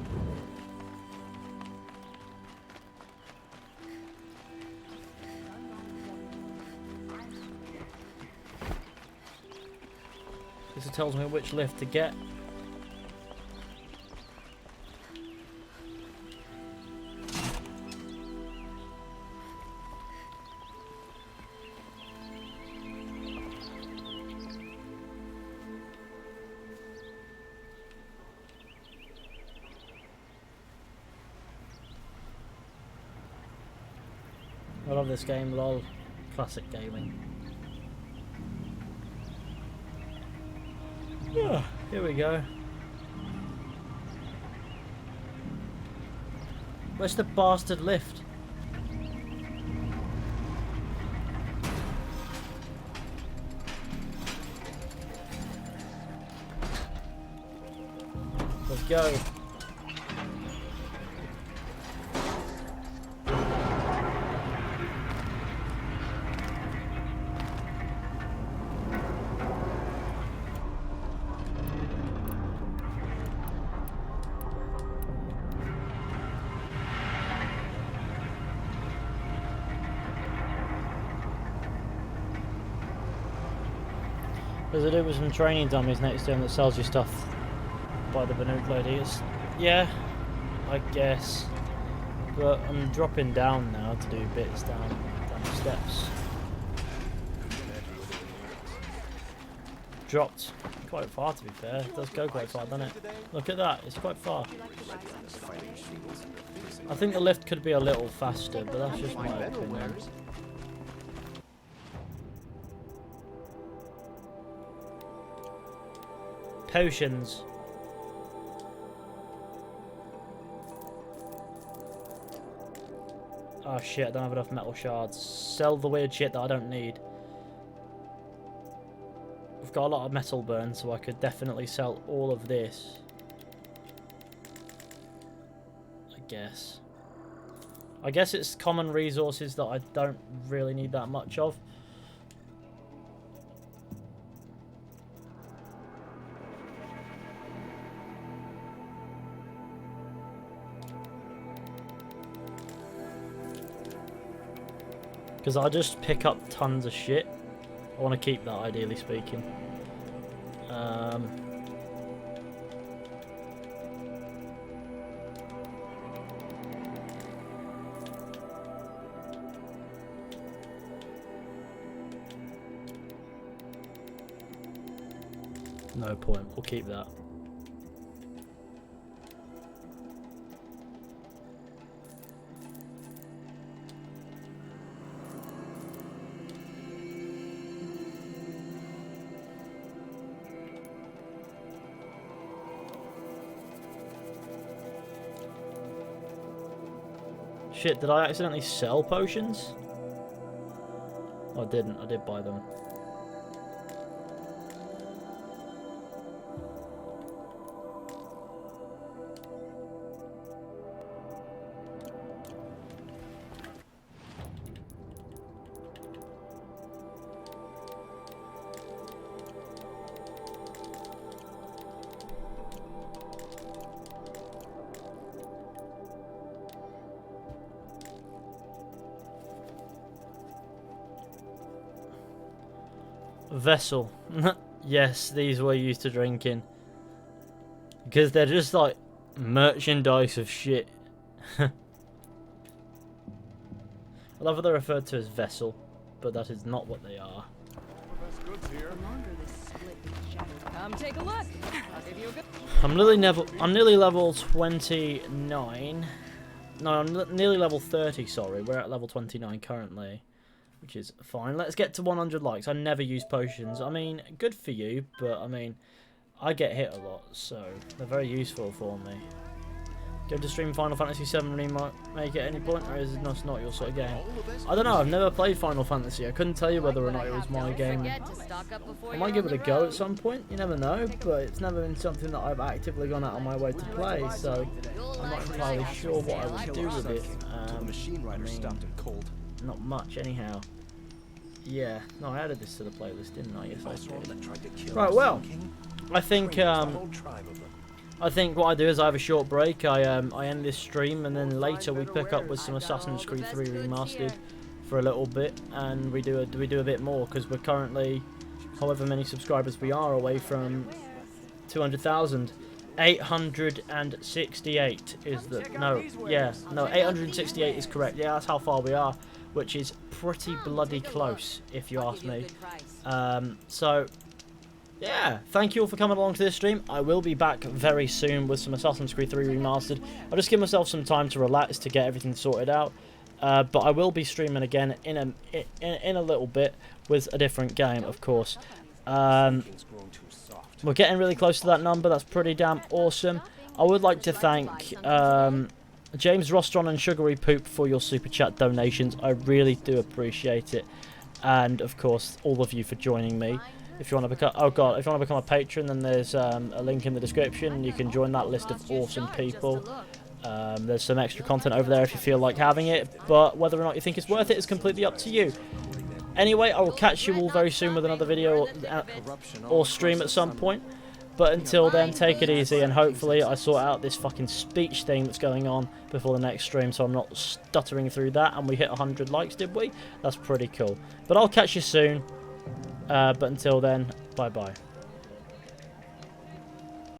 This tells me which lift to get. I love this game, lol. Classic gaming. Yeah, here we go. Where's the bastard lift? Let's go. There's a dude with some training dummies next to him that sells you stuff by the Banuk lady. It's, yeah, I guess. But I'm dropping down now to do bits down the steps. Dropped quite far, to be fair. It does go quite far, doesn't it? Look at that, it's quite far. I think the lift could be a little faster, but that's just my opinion. Potions. Oh shit, I don't have enough metal shards. Sell the weird shit that I don't need. I've got a lot of metal burn, so I could definitely sell all of this. I guess it's common resources that I don't really need that much of. Because I just pick up tons of shit. I want to keep that, ideally speaking. No point. We'll keep that. Shit, did I accidentally sell potions? Oh, I didn't. I did buy them. Vessel. Yes, these were used to drinking. Because they're just like merchandise of shit. I love how they're referred to as vessel, but that is not what they are. Come take a look. I'll give you a good... I'm nearly level 29. No, I'm nearly level 30, sorry. We're at level 29 currently, which is fine. Let's get to 100 likes. I never use potions. I mean, good for you, but I mean, I get hit a lot, so they're very useful for me. Go to stream Final Fantasy VII remake at any point, or is it not your sort of game? I don't know, I've never played Final Fantasy. I couldn't tell you whether or not it was my game. I might give it a go at some point, you never know, but it's never been something that I've actively gone out on my way to play, so I'm not entirely sure what I would do with it. I mean, not much anyhow. Yeah, no, I added this to the playlist, didn't I? Yes, I did. Right, well, I think what I do is I have a short break. I end this stream, and then later we pick up with some Assassin's Creed 3 Remastered for a little bit, and we do a bit more because we're currently, however many subscribers we are, away from 200,000. 868 is the 868 is correct. Yeah, that's how far we are, which is pretty bloody close, if you ask me. So. Yeah, thank you all for coming along to this stream. I will be back very soon with some Assassin's Creed 3 Remastered. I'll just give myself some time to relax to get everything sorted out. But I will be streaming again in a little bit with a different game, of course. We're getting really close to that number. That's pretty damn awesome. I would like to thank James Rostron and Sugary Poop for your super chat donations. I really do appreciate it. And, of course, all of you for joining me. If you want to become, if you want to become a patron, then there's a link in the description. You can join that list of awesome people. There's some extra content over there if you feel like having it, but whether or not you think it's worth it is completely up to you. Anyway, I will catch you all very soon with another video or stream at some point. But until then, take it easy, and hopefully I sort out this fucking speech thing that's going on before the next stream, so I'm not stuttering through that. And we hit 100 likes, did we? That's pretty cool. But I'll catch you soon. But until then, bye-bye.